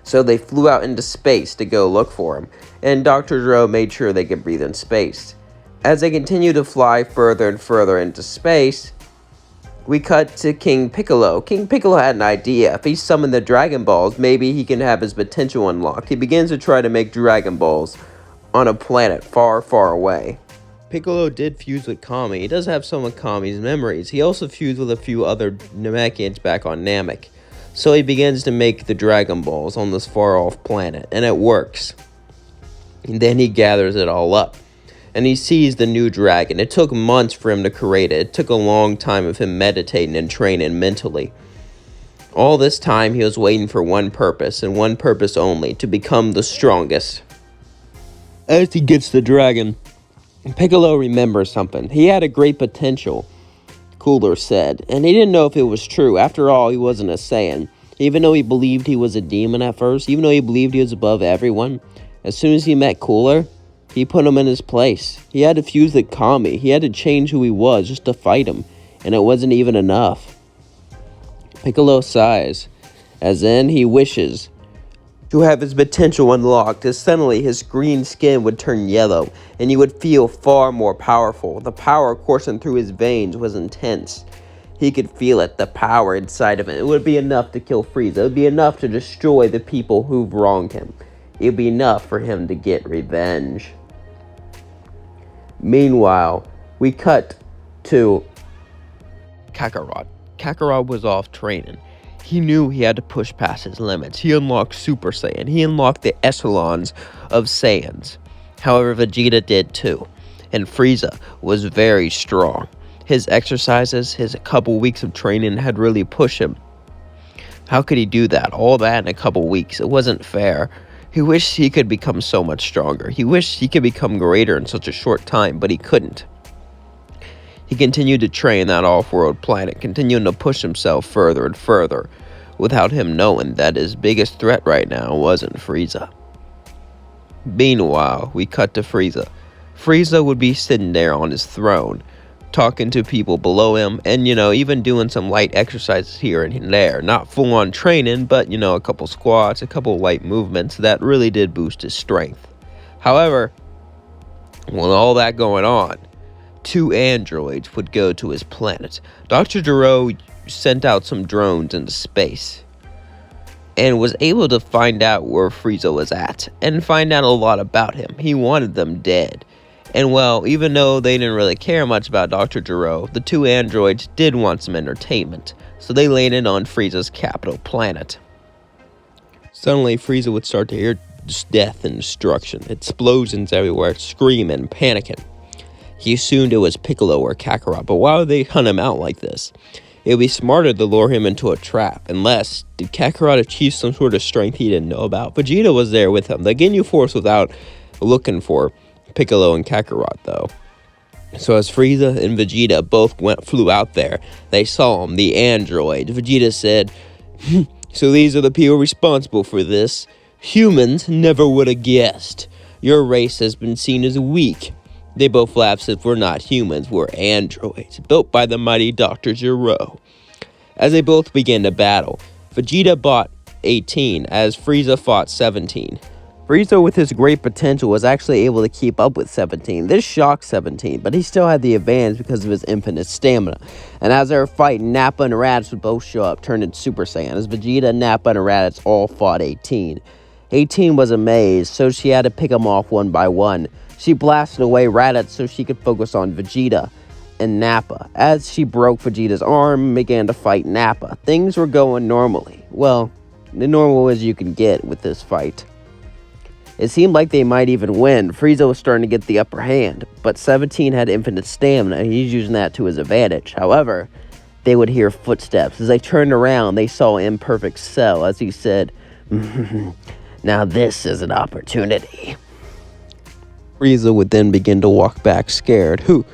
Speaker 2: So they flew out into space to go look for him, and Dr. Gero made sure they could breathe in space. As they continued to fly further and further into space, We cut to King Piccolo. King Piccolo had an idea. If he summoned the Dragon Balls, maybe he can have his potential unlocked. He begins to try to make Dragon Balls on a planet far, far away. Piccolo did fuse with Kami. He does have some of Kami's memories. He also fused with a few other Namekians back on Namek. So he begins to make the Dragon Balls on this far-off planet, and it works. And then he gathers it all up, and he sees the new dragon. It took months for him to create it. It took a long time of him meditating and training mentally. All this time, he was waiting for one purpose, and one purpose only, to become the strongest. As he gets the dragon, Piccolo remembers something. He had a great potential, Cooler said, and he didn't know if it was true. After all, he wasn't a Saiyan. Even though he believed he was a demon at first, even though he believed he was above everyone, as soon as he met Cooler, he put him in his place. He had to fuse with Kami. He had to change who he was just to fight him, and it wasn't even enough. Piccolo sighs, as in he wishes to have his potential unlocked, as suddenly his green skin would turn yellow, and he would feel far more powerful. The power coursing through his veins was intense. He could feel it, the power inside of him. It would be enough to kill Frieza. It would be enough to destroy the people who've wronged him. It would be enough for him to get revenge. Meanwhile, we cut to Kakarot. Kakarot was off training. He knew he had to push past his limits. He unlocked Super Saiyan. He unlocked the echelons of Saiyans. However, Vegeta did too. And Frieza was very strong. His exercises, his couple weeks of training had really pushed him. How could he do that? All that in a couple weeks. It wasn't fair. He wished he could become so much stronger. He wished he could become greater in such a short time, but he couldn't. He continued to train that off-world planet, continuing to push himself further and further, without him knowing that his biggest threat right now wasn't Frieza. Meanwhile, we cut to Frieza. Frieza would be sitting there on his throne, talking to people below him, and, even doing some light exercises here and there. Not full-on training, but, a couple squats, a couple light movements that really did boost his strength. However, with all that going on, 2 androids would go to his planet. Dr. Gero sent out some drones into space and was able to find out where Frieza was at and find out a lot about him. He wanted them dead. And well, even though they didn't really care much about Dr. Gero, the 2 androids did want some entertainment, so they landed on Frieza's capital planet. Suddenly, Frieza would start to hear death and destruction, explosions everywhere, screaming, panicking. He assumed it was Piccolo or Kakarot, but why would they hunt him out like this? It would be smarter to lure him into a trap, unless, did Kakarot achieve some sort of strength he didn't know about? Vegeta was there with him. The Ginyu Force without looking for Piccolo and Kakarot, though. So as Frieza and Vegeta both flew out there, they saw him, the android. Vegeta said, "So these are the people responsible for this. Humans never would have guessed. Your race has been seen as weak." They both laughed, said, "We're not humans, we're androids, built by the mighty Dr. Gero." As they both began to battle, Vegeta bought 18 as Frieza fought 17. Frieza, with his great potential, was actually able to keep up with 17. This shocked 17, but he still had the advantage because of his infinite stamina. And as they were fighting, Nappa and Raditz would both show up, turning Super Saiyan, as Vegeta, Nappa, and Raditz all fought 18. 18 was amazed, so she had to pick them off one by one. She blasted away Raditz so she could focus on Vegeta and Nappa. As she broke Vegeta's arm and began to fight Nappa, things were going normally. Well, as normal as you can get with this fight. It seemed like they might even win. Frieza was starting to get the upper hand, but 17 had infinite stamina, and he's using that to his advantage. However, they would hear footsteps. As they turned around, they saw Imperfect Cell, as he said, "Now this is an opportunity." Frieza would then begin to walk back scared. Who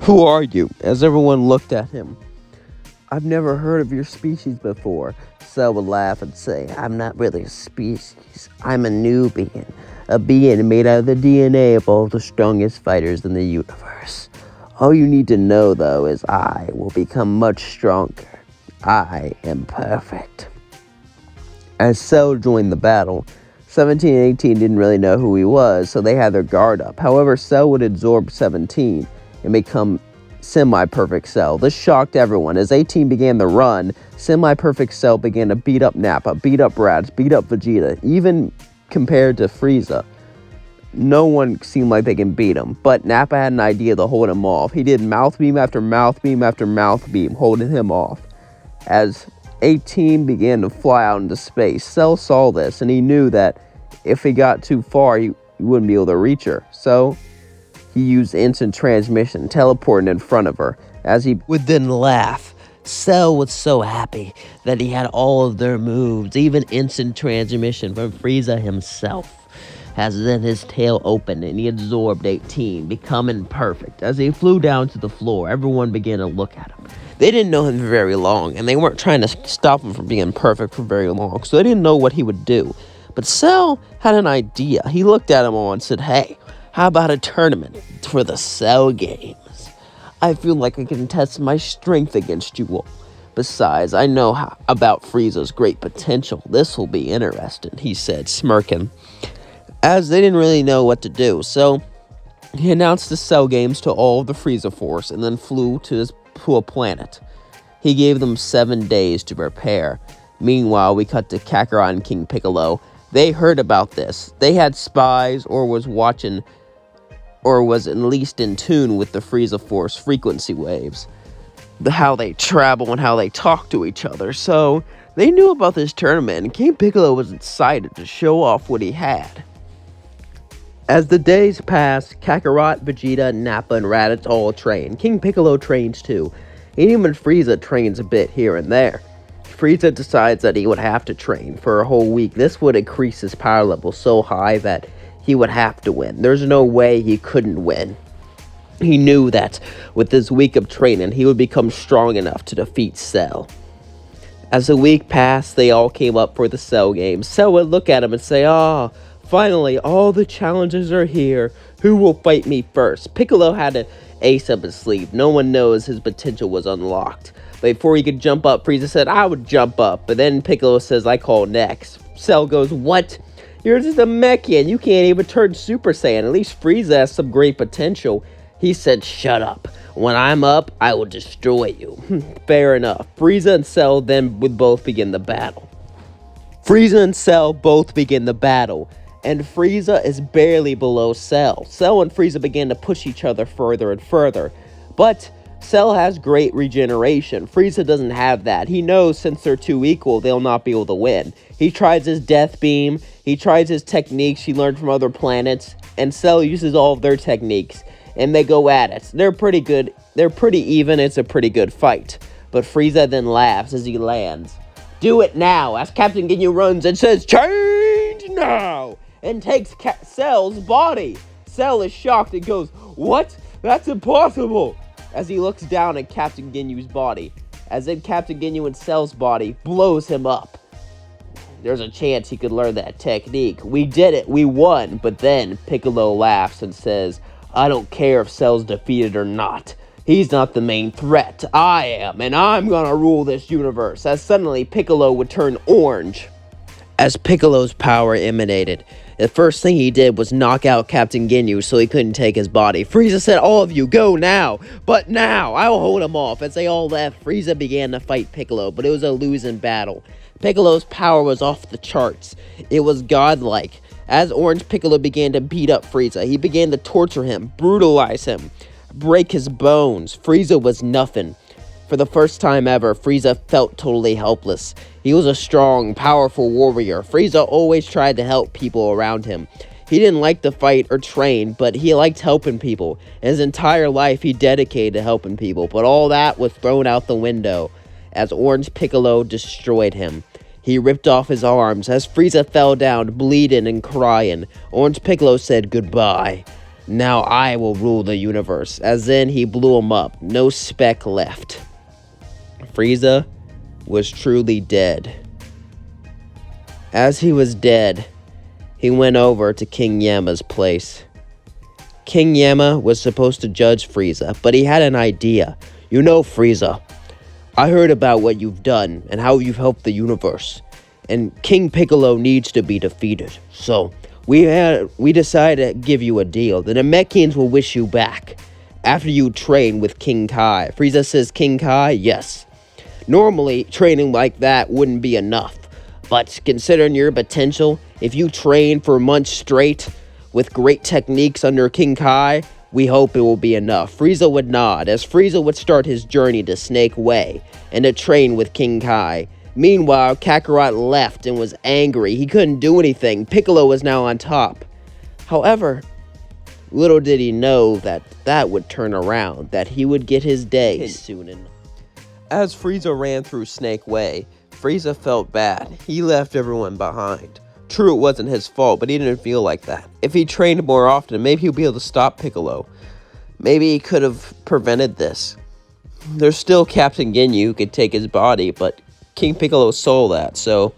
Speaker 2: are you?" As everyone looked at him. "I've never heard of your species before." Cell would laugh and say, "I'm not really a species. I'm a new being. A being made out of the DNA of all the strongest fighters in the universe. All you need to know, though, is I will become much stronger. I am perfect." As Cell joined the battle, 17 and 18 didn't really know who he was, so they had their guard up. However, Cell would absorb 17 and become Semi-Perfect Cell. This shocked everyone. As 18 began the run, Semi-Perfect Cell began to beat up Nappa, beat up Raditz, beat up Vegeta, even compared to Frieza. No one seemed like they can beat him, but Nappa had an idea to hold him off. He did mouth beam after mouth beam after mouth beam, holding him off. As 18 began to fly out into space, Cell saw this, and he knew that if he got too far, he wouldn't be able to reach her. So he used instant transmission, teleporting in front of her. As he would then laugh, Cell was so happy that he had all of their moves, even instant transmission from Frieza himself. As then his tail opened and he absorbed 18, becoming perfect. As he flew down to the floor, everyone began to look at him. They didn't know him for very long, and they weren't trying to stop him from being perfect for very long, so they didn't know what he would do. But Cell had an idea. He looked at him all and said, "Hey, how about a tournament for the Cell Games? I feel like I can test my strength against you all. Besides, I know about Frieza's great potential. This will be interesting," he said, smirking. As they didn't really know what to do, so he announced the Cell Games to all of the Frieza Force and then flew to a planet. He gave them 7 days to prepare. Meanwhile, we cut to Kakarot and King Piccolo. They heard about this. They had spies or was watching or was at least in tune with the Frieza Force frequency waves, how they travel and how they talk to each other. So they knew about this tournament, and King Piccolo was excited to show off what he had. As the days passed, Kakarot, Vegeta, Nappa, and Raditz all trained. King Piccolo trains too, and even Frieza trains a bit here and there. Frieza decides that he would have to train for a whole week. This would increase his power level so high that he would have to win. There's no way he couldn't win. He knew that with this week of training, he would become strong enough to defeat Cell. As the week passed, they all came up for the Cell Games. Cell would look at him and say, finally, all the challenges are here. Who will fight me first?" Piccolo had an ace up his sleeve. No one knows his potential was unlocked. But before he could jump up, Frieza said, "I would jump up." But then Piccolo says, "I call next." Cell goes, "What? You're just a Mechian. You can't even turn Super Saiyan. At least Frieza has some great potential." He said, "Shut up. When I'm up, I will destroy you." Fair enough. Frieza and Cell then would both begin the battle. Frieza and Cell both begin the battle, and Frieza is barely below Cell. Cell and Frieza began to push each other further and further, but Cell has great regeneration. Frieza doesn't have that. He knows since they're too equal, they'll not be able to win. He tries his death beam, he tries his techniques he learned from other planets, and Cell uses all of their techniques, and they go at it. They're pretty good. They're pretty even. It's a pretty good fight. But Frieza then laughs as he lands. "Do it now," as Captain Ginyu runs and says, "Change now!" and takes Cell's body. Cell is shocked and goes, "What? That's impossible!" as he looks down at Captain Ginyu's body, as then Captain Ginyu and Cell's body blows him up. There's a chance he could learn that technique. "We did it, we won." But then Piccolo laughs and says, "I don't care if Cell's defeated or not. He's not the main threat. I am, and I'm gonna rule this universe." As suddenly Piccolo would turn orange. As Piccolo's power emanated, the first thing he did was knock out Captain Ginyu so he couldn't take his body. Frieza said, "All of you, go now! But now, I will hold him off." As they all left, Frieza began to fight Piccolo, but it was a losing battle. Piccolo's power was off the charts. It was godlike. As Orange Piccolo began to beat up Frieza, he began to torture him, brutalize him, break his bones. Frieza was nothing. For the first time ever, Frieza felt totally helpless. He was a strong, powerful warrior. Frieza always tried to help people around him. He didn't like to fight or train, but he liked helping people. His entire life, he dedicated to helping people, but all that was thrown out the window as Orange Piccolo destroyed him. He ripped off his arms as Frieza fell down, bleeding and crying. Orange Piccolo said goodbye. "Now I will rule the universe." As then he blew him up. No speck left. Frieza was truly dead. As he was dead, he went over to King Yama's place. King Yama was supposed to judge Frieza, but he had an idea. "You know, Frieza, I heard about what you've done and how you've helped the universe, and King Piccolo needs to be defeated. So we decided to give you a deal. The Namekians will wish you back, after you train with King Kai. Frieza says, King Kai, yes. Normally, training like that wouldn't be enough. But considering your potential, if you train for months straight with great techniques under King Kai, we hope it will be enough. Frieza would nod as Frieza would start his journey to Snake Way and to train with King Kai. Meanwhile, Kakarot left and was angry. He couldn't do anything. Piccolo was now on top. However, little did he know that that would turn around, that he would get his day soon enough. As Frieza ran through Snake Way, Frieza felt bad. He left everyone behind. True, it wasn't his fault, but he didn't feel like that. If he trained more often, maybe he'd be able to stop Piccolo. Maybe he could have prevented this. There's still Captain Ginyu who could take his body, but King Piccolo saw that, so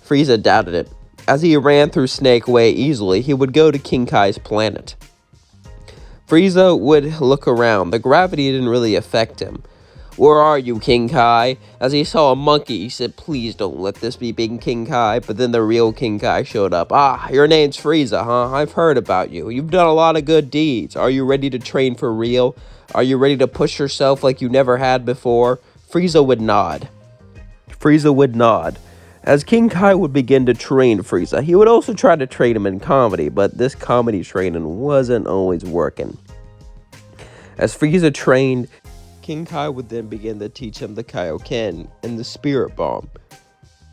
Speaker 2: Frieza doubted it. As he ran through Snake Way easily, he would go to King Kai's planet. Frieza would look around. The gravity didn't really affect him. Where are you, King Kai? As he saw a monkey, he said, please don't let this be Big King Kai. But then the real King Kai showed up. Ah, your name's Frieza, huh? I've heard about you. You've done a lot of good deeds. Are you ready to train for real? Are you ready to push yourself like you never had before? Frieza would nod. Frieza would nod. As King Kai would begin to train Frieza, he would also try to train him in comedy, but this comedy training wasn't always working. As Frieza trained, King Kai would then begin to teach him the Kaioken and the Spirit Bomb,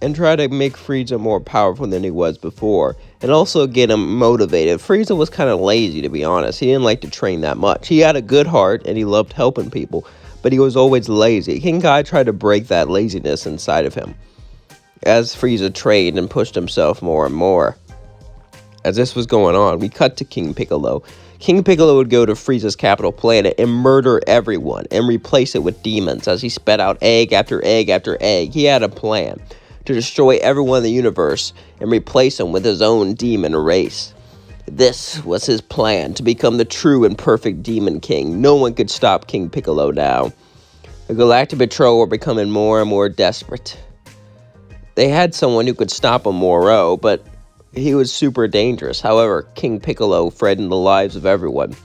Speaker 2: and try to make Frieza more powerful than he was before, and also get him motivated. Frieza was kind of lazy, to be honest. He didn't like to train that much. He had a good heart, and he loved helping people, but he was always lazy. King Kai tried to break that laziness inside of him, as Frieza trained and pushed himself more and more. As this was going on, we cut to King Piccolo. King Piccolo would go to Frieza's capital planet and murder everyone and replace it with demons as he spat out egg after egg after egg. He had a plan to destroy everyone in the universe and replace them with his own demon race. This was his plan, to become the true and perfect demon king. No one could stop King Piccolo now. The Galactic Patrol were becoming more and more desperate. They had someone who could stop him, Moro, but he was super dangerous. However, King Piccolo threatened the lives of everyone.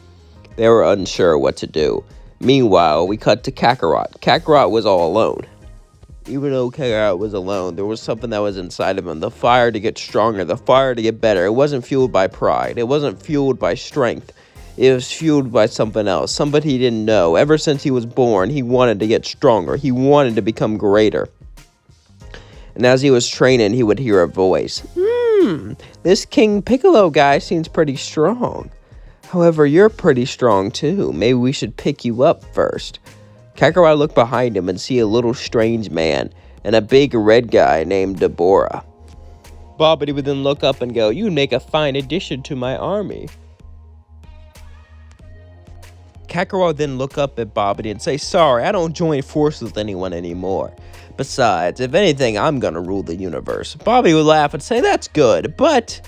Speaker 2: They were unsure what to do. Meanwhile, we cut to Kakarot. Kakarot was all alone. Even though Kakarot was alone, there was something that was inside of him. The fire to get stronger, the fire to get better. It wasn't fueled by pride. It wasn't fueled by strength. It was fueled by something else, somebody he didn't know. Ever since he was born, he wanted to get stronger. He wanted to become greater. And as he was training, he would hear a voice. This King Piccolo guy seems pretty strong. However, you're pretty strong too. Maybe we should pick you up first. Kakarot looked behind him and see a little strange man and a big red guy named Deborah. Bobbity would then look up and go, "You make a fine addition to my army." Kakarot would then look up at Bobbity and say, "Sorry, I don't join forces with anyone anymore. Besides, if anything, I'm gonna rule the universe." Bobby would laugh and say, "That's good, but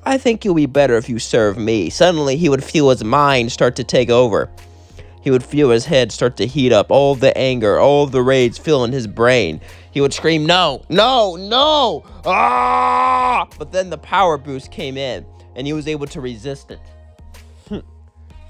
Speaker 2: I think you'll be better if you serve me." Suddenly, he would feel his mind start to take over. He would feel his head start to heat up, all the anger, all the rage filling his brain. He would scream, "No, no, no! Ah!" But then the power boost came in, and he was able to resist it.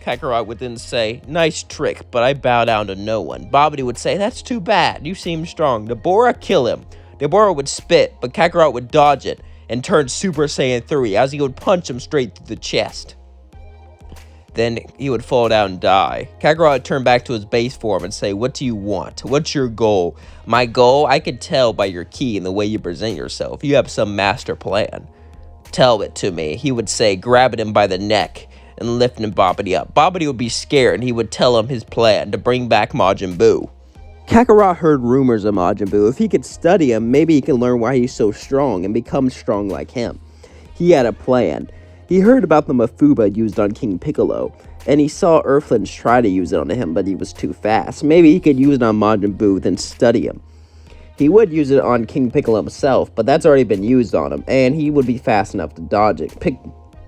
Speaker 2: Kakarot would then say, "Nice trick, but I bow down to no one." Bobbity would say, "That's too bad. You seem strong." Deborah, kill him. Deborah would spit, but Kakarot would dodge it and turn Super Saiyan 3 as he would punch him straight through the chest. Then he would fall down and die. Kakarot would turn back to his base form and say, "What do you want? What's your goal?" "My goal? I could tell by your ki and the way you present yourself. You have some master plan." "Tell it to me," he would say, grabbing him by the neck and lifting Bobbity up. Bobbity would be scared, and he would tell him his plan to bring back Majin Buu. Kakarot heard rumors of Majin Buu. If he could study him, maybe he can learn why he's so strong and become strong like him. He had a plan. He heard about the Mafuba used on King Piccolo, and he saw Earthlings try to use it on him, but he was too fast. Maybe he could use it on Majin Buu, then study him. He would use it on King Piccolo himself, but that's already been used on him, and he would be fast enough to dodge it.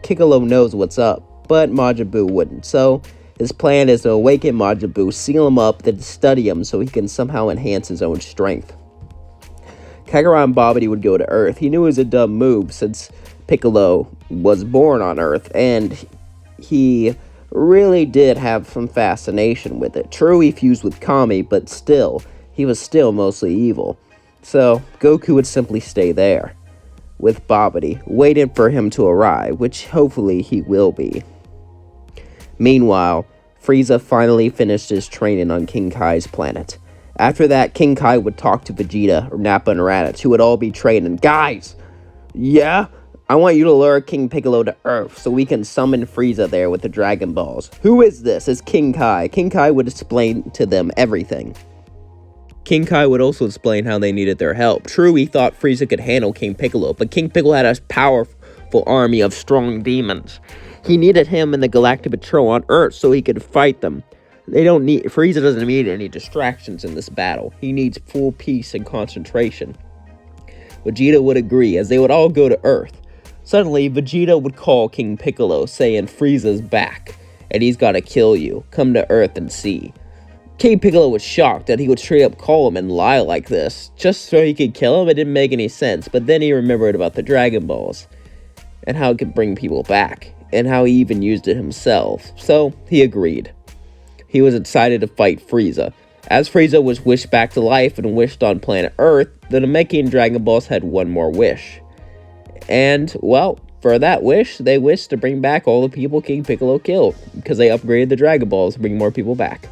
Speaker 2: Piccolo knows what's up, but Majin Buu wouldn't. So his plan is to awaken Majin Buu, seal him up, then study him so he can somehow enhance his own strength. Kakarot and Bobbity would go to Earth. He knew it was a dumb move since Piccolo was born on Earth, and he really did have some fascination with it. True, he fused with Kami, but still, he was still mostly evil. So, Goku would simply stay there, with Babidi, waiting for him to arrive, which hopefully he will be. Meanwhile, Frieza finally finished his training on King Kai's planet. After that, King Kai would talk to Vegeta, Nappa, and Raditz, who would all be training. Guys! Yeah? I want you to lure King Piccolo to Earth so we can summon Frieza there with the Dragon Balls. Who is this? It's King Kai. King Kai would explain to them everything. King Kai would also explain how they needed their help. True, he thought Frieza could handle King Piccolo, but King Piccolo had a powerful army of strong demons. He needed him and the Galactic Patrol on Earth so he could fight them. Frieza doesn't need any distractions in this battle. He needs full peace and concentration. Vegeta would agree, as they would all go to Earth. Suddenly, Vegeta would call King Piccolo, saying Frieza's back, and he's gotta kill you. Come to Earth and see. King Piccolo was shocked that he would straight up call him and lie like this, just so he could kill him. It didn't make any sense, but then he remembered about the Dragon Balls, and how it could bring people back, and how he even used it himself, so he agreed. He was excited to fight Frieza. As Frieza was wished back to life and wished on planet Earth, the Namekian Dragon Balls had one more wish. And, well, for that wish, they wished to bring back all the people King Piccolo killed, because they upgraded the Dragon Balls to bring more people back.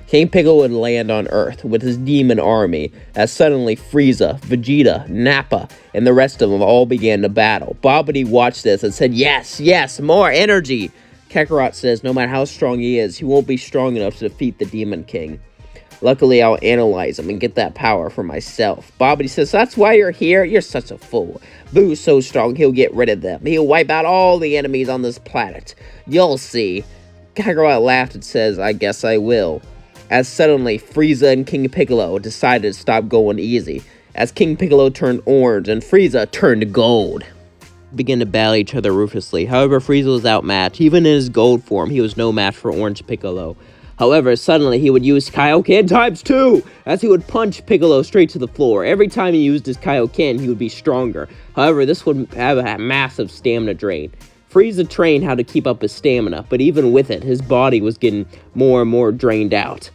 Speaker 2: King Piccolo would land on Earth with his demon army, as suddenly Frieza, Vegeta, Nappa, and the rest of them all began to battle. Babidi watched this and said, yes, yes, more energy! Kakarot says no matter how strong he is, he won't be strong enough to defeat the Demon King. Luckily, I'll analyze him and get that power for myself. Babidi says, that's why you're here? You're such a fool. Boo's so strong, he'll get rid of them. He'll wipe out all the enemies on this planet. You'll see. Kakarot laughed and says, I guess I will. As suddenly, Frieza and King Piccolo decided to stop going easy, as King Piccolo turned orange and Frieza turned gold. Began to battle each other ruthlessly. However, Frieza was outmatched. Even in his gold form, he was no match for Orange Piccolo. However, suddenly he would use Kaioken times 2, as he would punch Piccolo straight to the floor. Every time he used his Kaioken, he would be stronger. However, this would have a massive stamina drain. Frieza trained how to keep up his stamina, but even with it, his body was getting more and more drained out.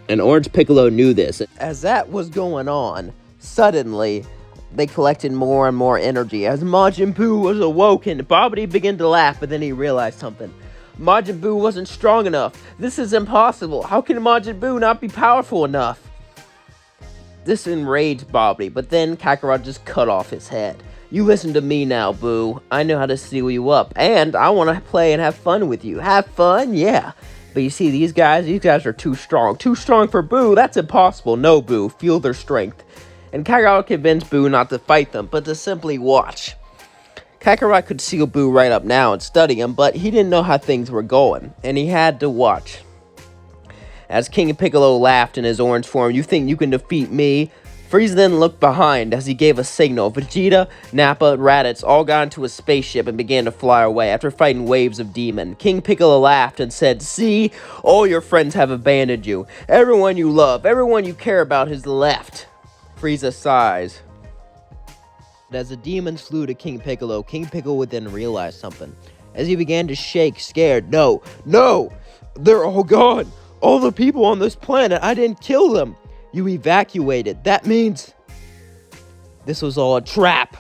Speaker 2: And Orange Piccolo knew this. As that was going on, suddenly, they collected more and more energy. As Majin Buu was awoken, Babidi began to laugh, but then he realized something. Majin Buu wasn't strong enough. This is impossible. How can Majin Buu not be powerful enough? This enraged Babidi, but then Kakarot just cut off his head. You listen to me now, Buu. I know how to seal you up, and I want to play and have fun with you. Have fun? Yeah. But you see, these guys are too strong. Too strong for Buu. That's impossible. No, Buu. Feel their strength. And Kakarot convinced Buu not to fight them, but to simply watch. Kakarot could seal Buu right up now and study him, but he didn't know how things were going, and he had to watch. As King Piccolo laughed in his orange form, you think you can defeat me? Frieza then looked behind as he gave a signal. Vegeta, Nappa, and Raditz all got into a spaceship and began to fly away after fighting waves of demon. King Piccolo laughed and said, see, all your friends have abandoned you. Everyone you love, everyone you care about has left. Frieza sighs. As the demons flew to King Piccolo would then realize something. As he began to shake, scared, no, they're all gone. All the people on this planet, I didn't kill them. You evacuated. That means this was all a trap.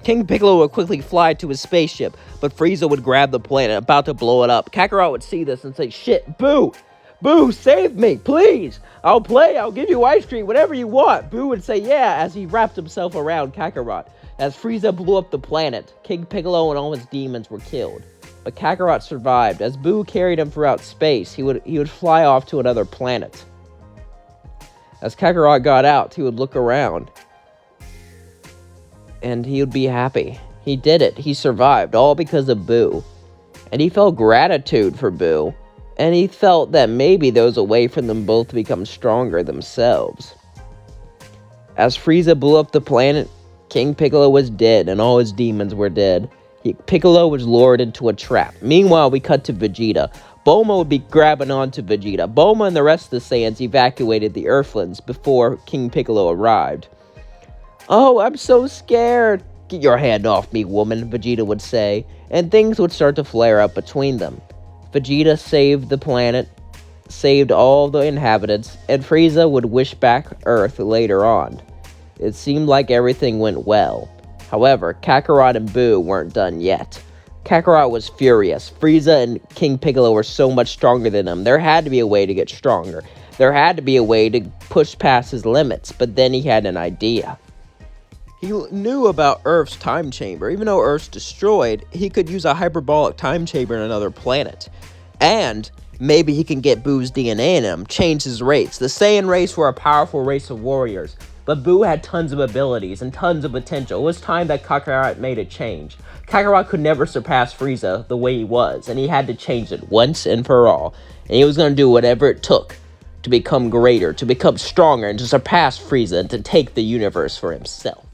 Speaker 2: King Piccolo would quickly fly to his spaceship, but Frieza would grab the planet, about to blow it up. Kakarot would see this and say, shit, Boo, save me, please. I'll play, I'll give you ice cream, whatever you want. Boo would say, yeah, as he wrapped himself around Kakarot. As Frieza blew up the planet, King Piccolo and all his demons were killed. But Kakarot survived. As Boo carried him throughout space, he would fly off to another planet. As Kakarot got out, he would look around. And he would be happy. He did it. He survived, all because of Boo. And he felt gratitude for Boo. And he felt that maybe there was a way for them both to become stronger themselves. As Frieza blew up the planet, King Piccolo was dead, and all his demons were dead. Piccolo was lured into a trap. Meanwhile, we cut to Vegeta. Bulma would be grabbing onto Vegeta. Bulma and the rest of the Saiyans evacuated the Earthlings before King Piccolo arrived. Oh, I'm so scared. Get your hand off me, woman, Vegeta would say, and things would start to flare up between them. Vegeta saved the planet, saved all the inhabitants, and Frieza would wish back Earth later on. It seemed like everything went well. However, Kakarot and Boo weren't done yet. Kakarot was furious. Frieza and King Piccolo were so much stronger than him. There had to be a way to get stronger. There had to be a way to push past his limits, but then he had an idea. He knew about Earth's time chamber. Even though Earth's destroyed, he could use a hyperbolic time chamber in another planet. And maybe he can get Boo's DNA in him, change his race. The Saiyan race were a powerful race of warriors, but Boo had tons of abilities and tons of potential. It was time that Kakarot made a change. Kakarot could never surpass Frieza the way he was, and he had to change it once and for all. And he was going to do whatever it took to become greater, to become stronger, and to surpass Frieza, and to take the universe for himself.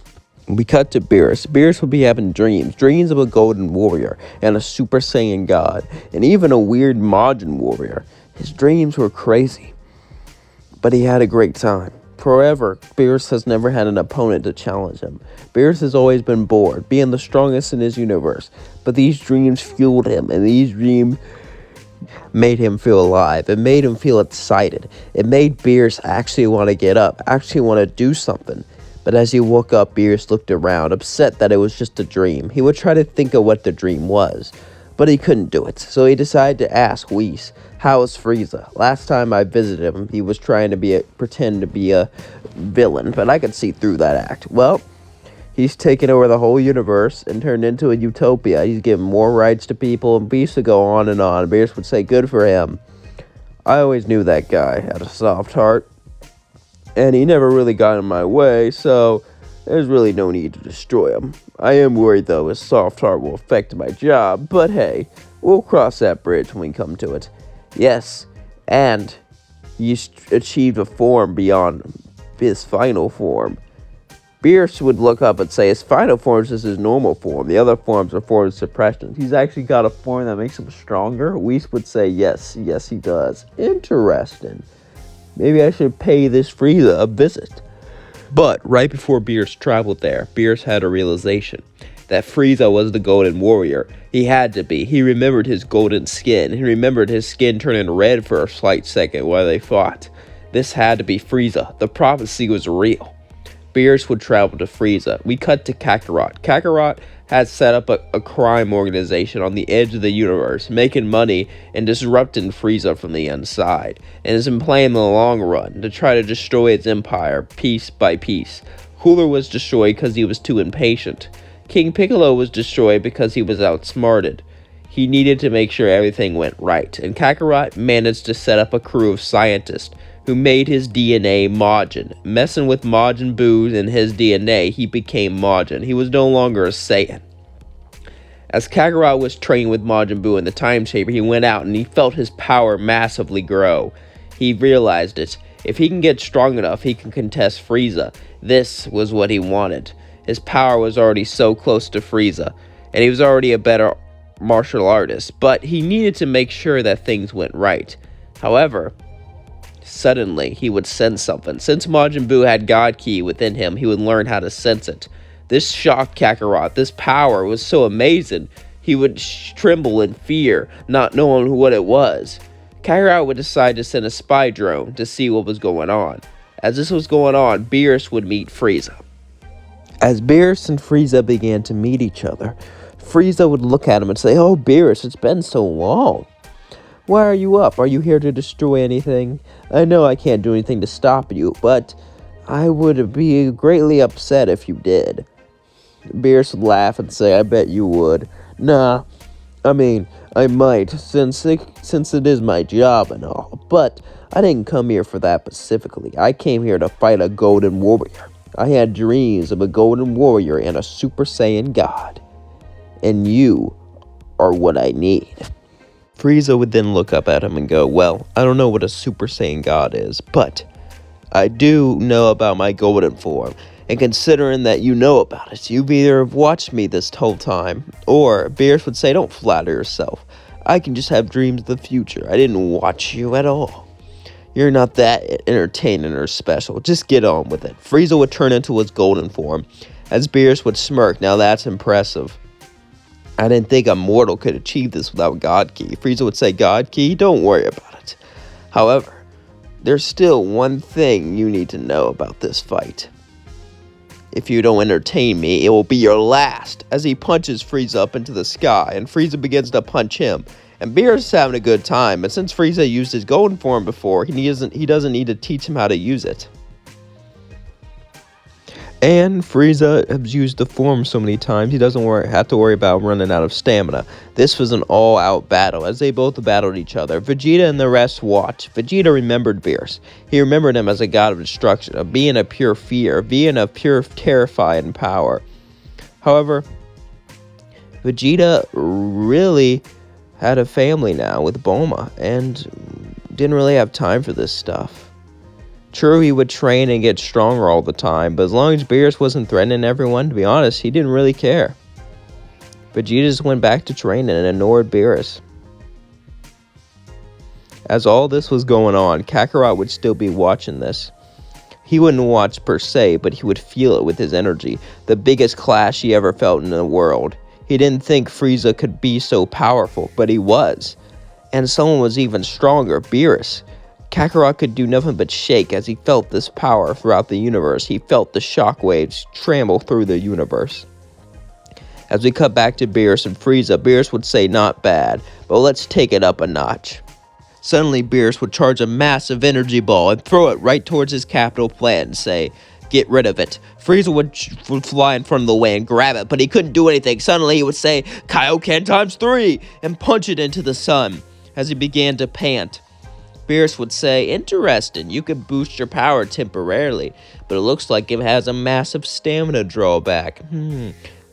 Speaker 2: We cut to Beerus. Beerus would be having dreams of a golden warrior, and a Super Saiyan god, and even a weird Majin warrior. His dreams were crazy, but he had a great time. Forever, Beerus has never had an opponent to challenge him. Beerus has always been bored, being the strongest in his universe, but these dreams fueled him, and these dreams made him feel alive. It made him feel excited. It made Beerus actually want to get up, actually want to do something. But as he woke up, Beerus looked around, upset that it was just a dream. He would try to think of what the dream was, but he couldn't do it. So he decided to ask Whis, "How is Frieza? Last time I visited him, he was trying to pretend to be a villain, but I could see through that act." Well, he's taken over the whole universe and turned into a utopia. He's given more rights to people, and Beerus would go on and on. Beerus would say, "Good for him. I always knew that guy had a soft heart, and he never really got in my way, so there's really no need to destroy him. I am worried, though, his soft heart will affect my job, but hey, we'll cross that bridge when we come to it." Yes, and he achieved a form beyond his final form. Beerus would look up and say his final form is just his normal form. The other forms are forms of suppression. He's actually got a form that makes him stronger. Whis would say yes, he does. Interesting. Maybe I should pay this Frieza a visit. But right before Beerus traveled there, Beerus had a realization that Frieza was the Golden Warrior. He had to be. He remembered his golden skin. He remembered his skin turning red for a slight second while they fought. This had to be Frieza. The prophecy was real. Beerus would travel to Frieza. We cut to Kakarot. Kakarot had set up a crime organization on the edge of the universe, making money and disrupting Frieza from the inside, and has been playing the long run to try to destroy its empire piece by piece. Cooler was destroyed because he was too impatient. King Piccolo was destroyed because he was outsmarted. He needed to make sure everything went right, and Kakarot managed to set up a crew of scientists who made his DNA Majin. Messing with Majin Buu and his DNA, he became Majin. He was no longer a Saiyan. As Kakarot was training with Majin Buu in the time chamber, he went out and he felt his power massively grow. He realized it. If he can get strong enough, he can contest Frieza. This was what he wanted. His power was already so close to Frieza, and he was already a better martial artist, but he needed to make sure that things went right. However, suddenly he would sense something. Since Majin Buu had God Ki within him, he would learn how to sense it. This shocked Kakarot. This power was so amazing, he would tremble in fear, not knowing what it was. Kakarot would decide to send a spy drone to see what was going on. As this was going on, Beerus would meet Frieza. As Beerus and Frieza began to meet each other, Frieza would look at him and say, "Oh, Beerus, it's been so long. Why are you up? Are you here to destroy anything? I know I can't do anything to stop you, but I would be greatly upset if you did." Beerus would laugh and say, "I bet you would." "Nah, I mean, I might, since it is my job and all, but I didn't come here for that specifically. I came here to fight a Golden Warrior. I had dreams of a Golden Warrior and a Super Saiyan God, and you are what I need." Frieza would then look up at him and go, "Well, I don't know what a Super Saiyan God is, but I do know about my golden form, and considering that you know about it, you've either watched me this whole time," or Beerus would say, "Don't flatter yourself. I can just have dreams of the future. I didn't watch you at all. You're not that entertaining or special. Just get on with it." Frieza would turn into his golden form, as Beerus would smirk. "Now that's impressive." I didn't think a mortal could achieve this without God Ki. Frieza would say, God Ki, don't worry about it. However, there's still one thing you need to know about this fight. If you don't entertain me, it will be your last, as he punches Frieza up into the sky, and Frieza begins to punch him. And Beerus is having a good time, but since Frieza used his golden form before, he doesn't need to teach him how to use it. And Frieza has used the form so many times, he doesn't have to worry about running out of stamina. This was an all-out battle, as they both battled each other. Vegeta and the rest watched. Vegeta remembered Beerus. He remembered him as a god of destruction, of being of pure fear, being of pure terrifying power. However, Vegeta really had a family now with Bulma, and didn't really have time for this stuff. True, he would train and get stronger all the time, but as long as Beerus wasn't threatening everyone, to be honest, he didn't really care. Vegeta just went back to training and ignored Beerus. As all this was going on, Kakarot would still be watching this. He wouldn't watch per se, but he would feel it with his energy, the biggest clash he ever felt in the world. He didn't think Frieza could be so powerful, but he was. And someone was even stronger, Beerus. Kakarot could do nothing but shake as he felt this power throughout the universe. He felt the shockwaves tremble through the universe. As we cut back to Beerus and Frieza, Beerus would say, not bad, but let's take it up a notch. Suddenly, Beerus would charge a massive energy ball and throw it right towards his capital planet and say, get rid of it. Frieza would fly in front of the way and grab it, but he couldn't do anything. Suddenly, he would say, Kaioken times 3, and punch it into the sun as he began to pant. Beerus would say, interesting, you can boost your power temporarily, but it looks like it has a massive stamina drawback.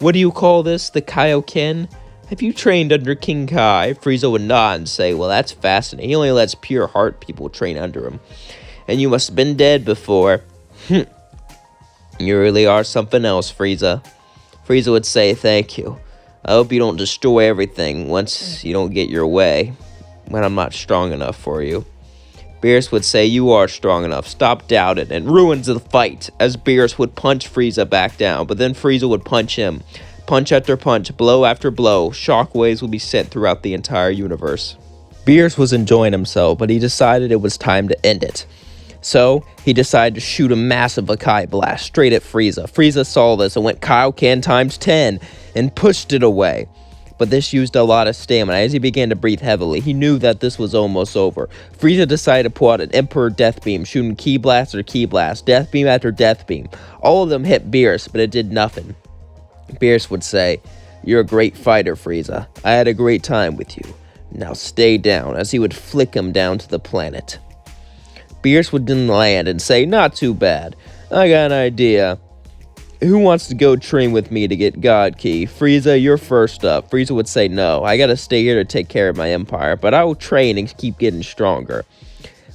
Speaker 2: What do you call this, the Kaioken? Have you trained under King Kai? Frieza would nod and say, well, that's fascinating. He only lets pure heart people train under him. And you must have been dead before. You really are something else, Frieza. Frieza would say, thank you. I hope you don't destroy everything once you don't get your way, when I'm not strong enough for you. Beerus would say, you are strong enough, stop doubting, and ruins the fight, as Beerus would punch Frieza back down, but then Frieza would punch him. Punch after punch, blow after blow, shockwaves would be sent throughout the entire universe. Beerus was enjoying himself, but he decided it was time to end it. So, he decided to shoot a massive Akai blast straight at Frieza. Frieza saw this and went Kaioken times 10 and pushed it away. But this used a lot of stamina. As he began to breathe heavily, he knew that this was almost over. Frieza decided to pull out an Emperor Death Beam, shooting Ki Blast after Ki Blast, Death Beam after Death Beam. All of them hit Beerus, but it did nothing. Beerus would say, you're a great fighter, Frieza. I had a great time with you. Now stay down, as he would flick him down to the planet. Beerus would then land and say, not too bad. I got an idea. Who wants to go train with me to get God Ki? Frieza, you're first up. Frieza would say, no, I gotta stay here to take care of my empire, but I will train and keep getting stronger.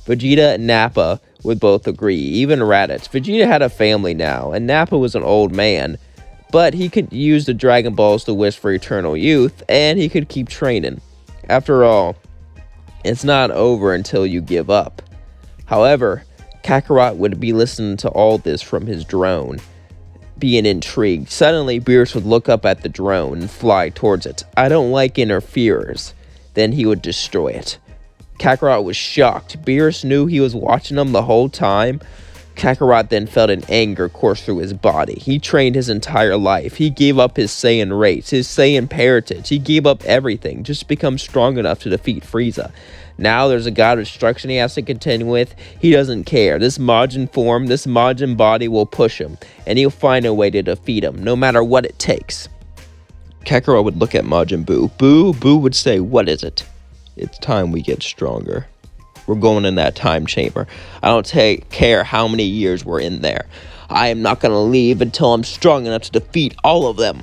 Speaker 2: Vegeta and Nappa would both agree, even Raditz. Vegeta had a family now, and Nappa was an old man, but he could use the Dragon Balls to wish for eternal youth, and he could keep training. After all, it's not over until you give up. However, Kakarot would be listening to all this from his drone, being intrigued. Suddenly, Beerus would look up at the drone and fly towards it. I don't like interferers. Then he would destroy it. Kakarot was shocked. Beerus knew he was watching him the whole time. Kakarot then felt an anger course through his body. He trained his entire life. He gave up his Saiyan race, his Saiyan parentage. He gave up everything just to become strong enough to defeat Frieza. Now there's a god of destruction he has to contend with. He doesn't care. This Majin form, this Majin body will push him, and he'll find a way to defeat him, no matter what it takes. Kakarot would look at Majin Buu. Buu would say, what is it? It's time we get stronger. We're going in that time chamber. I don't care how many years we're in there. I am not going to leave until I'm strong enough to defeat all of them.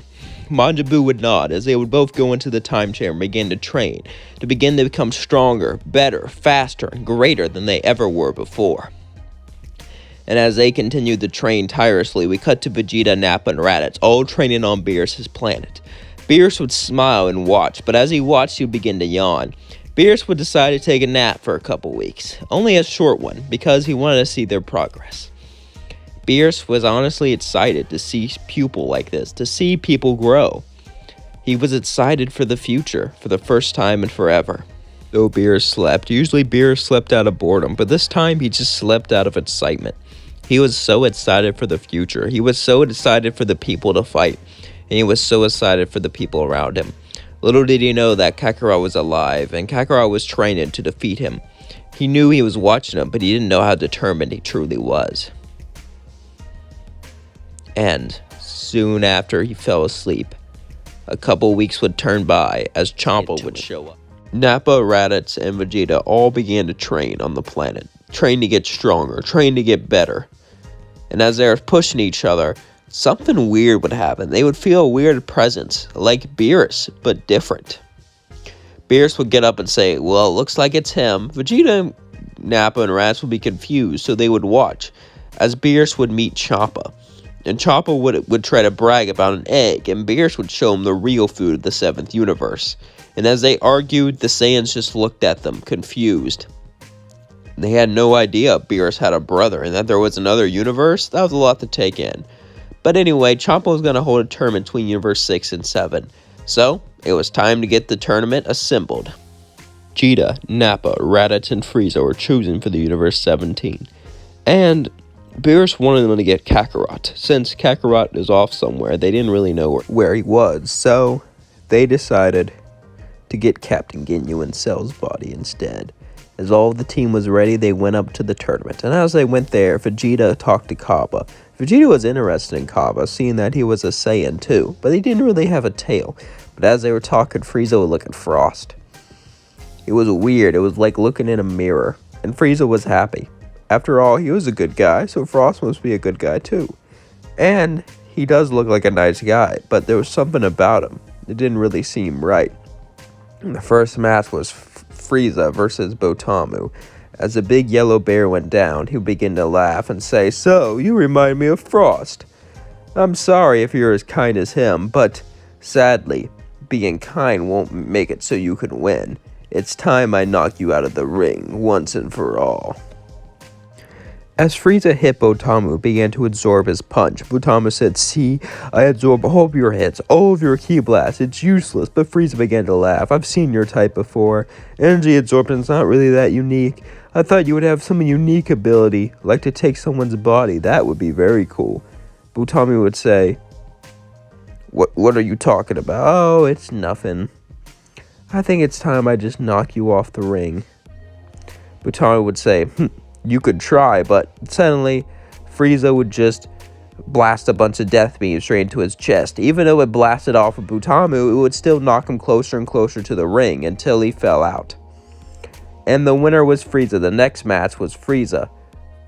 Speaker 2: Majin Buu would nod as they would both go into the time chamber and begin to train, to begin to become stronger, better, faster, and greater than they ever were before. And as they continued to train tirelessly, we cut to Vegeta, Nappa, and Raditz, all training on Beerus' planet. Beerus would smile and watch, but as he watched, he would begin to yawn. Beerus would decide to take a nap for a couple weeks, only a short one, because he wanted to see their progress. Beerus was honestly excited to see people like this, to see people grow. He was excited for the future for the first time in forever. Though Beerus slept, usually Beerus slept out of boredom, but this time he just slept out of excitement. He was so excited for the future. He was so excited for the people to fight, and he was so excited for the people around him. Little did he know that Kakarot was alive, and Kakarot was training to defeat him. He knew he was watching him, but he didn't know how determined he truly was. And soon after he fell asleep, a couple weeks would turn by as Champa would show up. Nappa, Raditz, and Vegeta all began to train on the planet. Train to get stronger, train to get better. And as they were pushing each other, something weird would happen. They would feel a weird presence, like Beerus, but different. Beerus would get up and say, well, it looks like it's him. Vegeta, Nappa, and Raditz would be confused, so they would watch, as Beerus would meet Champa. And Champa would try to brag about an egg, and Beerus would show him the real food of the 7th universe. And as they argued, the Saiyans just looked at them, confused. They had no idea Beerus had a brother, and that there was another universe. That was a lot to take in. But anyway, Champa was going to hold a tournament between Universe 6 and 7. So, it was time to get the tournament assembled. Vegeta, Nappa, Raditz, and Frieza were chosen for the Universe 17. And Beerus wanted them to get Kakarot. Since Kakarot is off somewhere, they didn't really know where he was. So, they decided to get Captain Ginyu and Cell's body instead. As all of the team was ready, they went up to the tournament. And as they went there, Vegeta talked to Cabba. Vegeta was interested in Cabba, seeing that he was a Saiyan too, but he didn't really have a tail. But as they were talking, Frieza would look at Frost. It was weird. It was like looking in a mirror. And Frieza was happy. After all, he was a good guy, so Frost must be a good guy too. And he does look like a nice guy, but there was something about him. It didn't really seem right. And the first match was Frieza versus Botamu. As the big yellow bear went down, he would begin to laugh and say, "So, you remind me of Frost. I'm sorry if you're as kind as him, but sadly, being kind won't make it so you can win. It's time I knock you out of the ring, once and for all." As Frieza hit Botamu, began to absorb his punch. Botamu said, "See, I absorb all of your hits, all of your ki blasts. It's useless." But Frieza began to laugh. "I've seen your type before. Energy absorption's not really that unique. I thought you would have some unique ability, like to take someone's body. That would be very cool." Botamu would say, What are you talking about?" "Oh, it's nothing. I think it's time I just knock you off the ring." Botamu would say, "You could try," but suddenly Frieza would just blast a bunch of death beams straight into his chest. Even though it blasted off of Botamu, it would still knock him closer and closer to the ring until he fell out. And the winner was Frieza. The next match was Frieza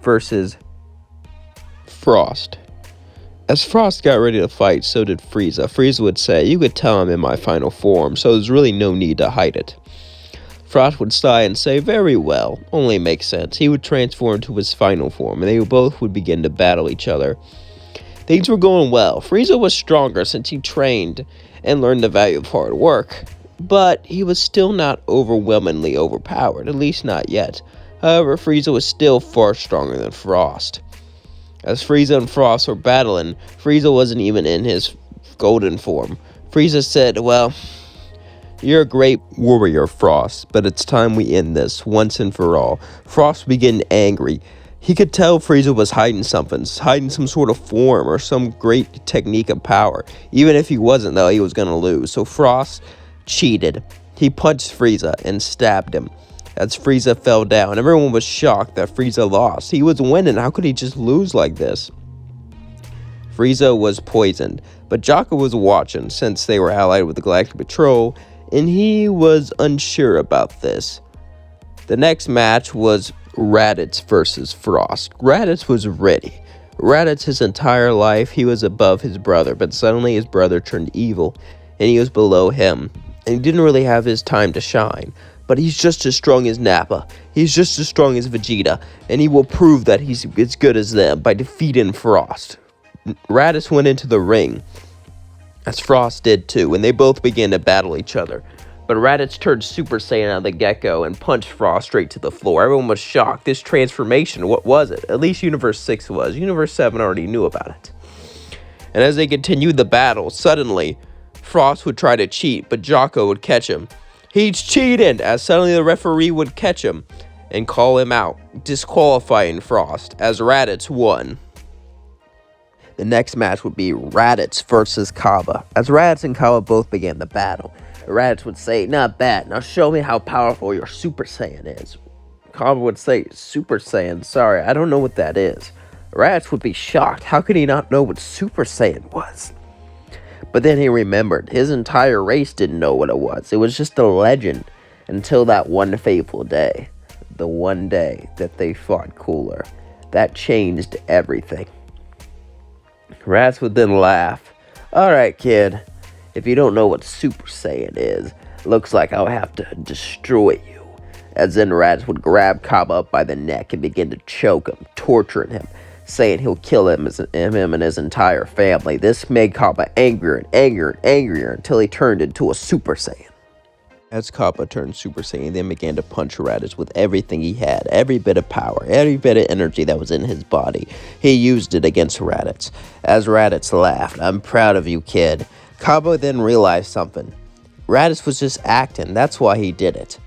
Speaker 2: versus Frost. As Frost got ready to fight, so did Frieza. Frieza would say, "You could tell I'm in my final form, so there's really no need to hide it." Frost would sigh and say, "Very well, only makes sense." He would transform to his final form, and they both would begin to battle each other. Things were going well. Frieza was stronger since he trained and learned the value of hard work, but he was still not overwhelmingly overpowered, at least not yet. However, Frieza was still far stronger than Frost. As Frieza and Frost were battling, Frieza wasn't even in his golden form. Frieza said, "Well, you're a great warrior, Frost, but it's time we end this, once and for all." Frost began angry. He could tell Frieza was hiding something, hiding some sort of form or some great technique of power. Even if he wasn't, though, he was going to lose. So Frost cheated. He punched Frieza and stabbed him. As Frieza fell down, everyone was shocked that Frieza lost. He was winning. How could he just lose like this? Frieza was poisoned, but Jocko was watching since they were allied with the Galactic Patrol, and he was unsure about this. The next match was Raditz versus Frost. Raditz was ready. Raditz, his entire life, he was above his brother, but suddenly his brother turned evil, and he was below him, and he didn't really have his time to shine. But he's just as strong as Nappa. He's just as strong as Vegeta, and he will prove that he's as good as them by defeating Frost. Raditz went into the ring, as Frost did too, and they both began to battle each other. But Raditz turned Super Saiyan out of the get-go and punched Frost straight to the floor. Everyone was shocked. This transformation, what was it? At least Universe 6 was. Universe 7 already knew about it. And as they continued the battle, suddenly Frost would try to cheat, but Jocko would catch him. He's cheating! As suddenly the referee would catch him and call him out, disqualifying Frost, as Raditz won. The next match would be Raditz versus Kaba. As Raditz and Kaba both began the battle, Raditz would say, "Not bad, now show me how powerful your Super Saiyan is." Kaba would say, "Super Saiyan? Sorry, I don't know what that is." Raditz would be shocked. How could he not know what Super Saiyan was? But then he remembered, his entire race didn't know what it was. It was just a legend until that one fateful day. The one day that they fought Cooler. That changed everything. Raditz would then laugh. "Alright, kid, if you don't know what Super Saiyan is, looks like I'll have to destroy you." As then Raditz would grab Kaba up by the neck and begin to choke him, torturing him, saying he'll kill him and his entire family. This made Kaba angrier and angrier and angrier until he turned into a Super Saiyan. As Kaba turned Super Saiyan, then began to punch Raditz with everything he had, every bit of power, every bit of energy that was in his body. He used it against Raditz. As Raditz laughed, "I'm proud of you, kid." Kaba then realized something. Raditz was just acting, that's why he did it.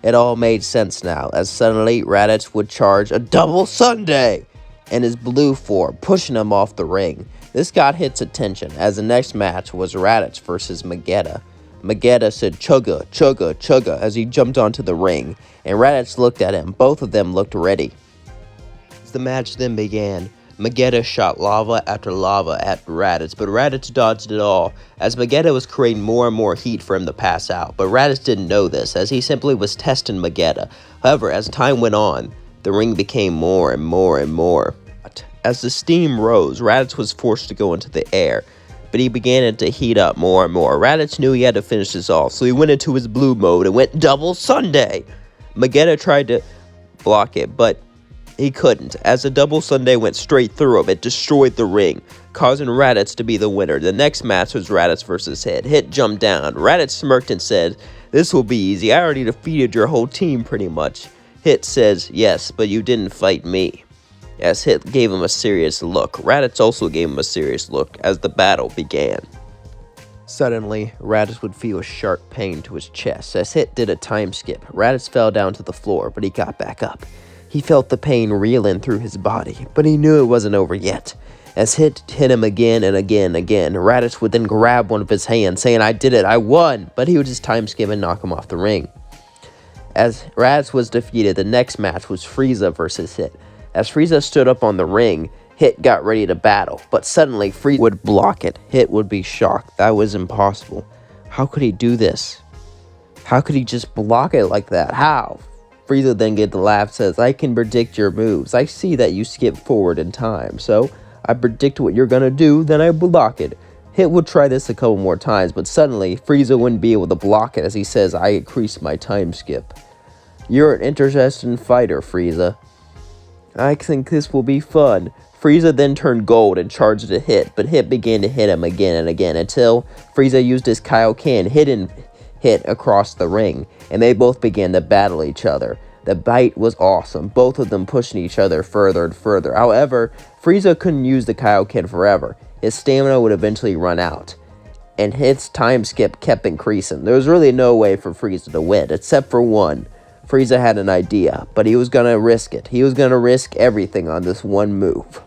Speaker 2: It all made sense now, as suddenly Raditz would charge a double Sunday in his blue form, pushing him off the ring. This got Hit's attention, as the next match was Raditz versus Magetta. Magetta said "chugga, chugga, chugga" as he jumped onto the ring, and Raditz looked at him. Both of them looked ready. As the match then began, Magetta shot lava after lava at Raditz, but Raditz dodged it all, as Magetta was creating more and more heat for him to pass out. But Raditz didn't know this, as he simply was testing Magetta. However, as time went on, the ring became more and more and more. As the steam rose, Raditz was forced to go into the air, but he began to heat up more and more. Raditz knew he had to finish this off, so he went into his blue mode and went double Sunday. Magetta tried to block it, but he couldn't. As the double Sunday went straight through him, it destroyed the ring, causing Raditz to be the winner. The next match was Raditz versus Hit. Hit jumped down. Raditz smirked and said, "This will be easy. I already defeated your whole team pretty much." Hit says, "Yes, but you didn't fight me." As Hit gave him a serious look, Raditz also gave him a serious look as the battle began. Suddenly, Raditz would feel a sharp pain to his chest. As Hit did a time skip, Raditz fell down to the floor, but he got back up. He felt the pain reeling through his body, but he knew it wasn't over yet. As Hit hit him again and again and again, Raditz would then grab one of his hands, saying, "I did it, I won," but he would just time skip and knock him off the ring. As Raditz was defeated, the next match was Frieza versus Hit. As Frieza stood up on the ring, Hit got ready to battle, but suddenly Frieza would block it. Hit would be shocked. That was impossible. How could he do this? How could he just block it like that? How? Frieza then gave the laugh, says, "I can predict your moves. I see that you skip forward in time, so I predict what you're gonna do, then I block it." Hit would try this a couple more times, but suddenly Frieza wouldn't be able to block it as he says, "I increased my time skip." "You're an interesting fighter, Frieza. I think this will be fun." Frieza then turned gold and charged at Hit, but Hit began to hit him again and again until Frieza used his Kaioken hidden Hit across the ring, and they both began to battle each other. The fight was awesome, both of them pushing each other further and further. However, Frieza couldn't use the Kaioken forever. His stamina would eventually run out, and Hit's time skip kept increasing. There was really no way for Frieza to win, except for one. Frieza had an idea, but he was going to risk it. He was going to risk everything on this one move.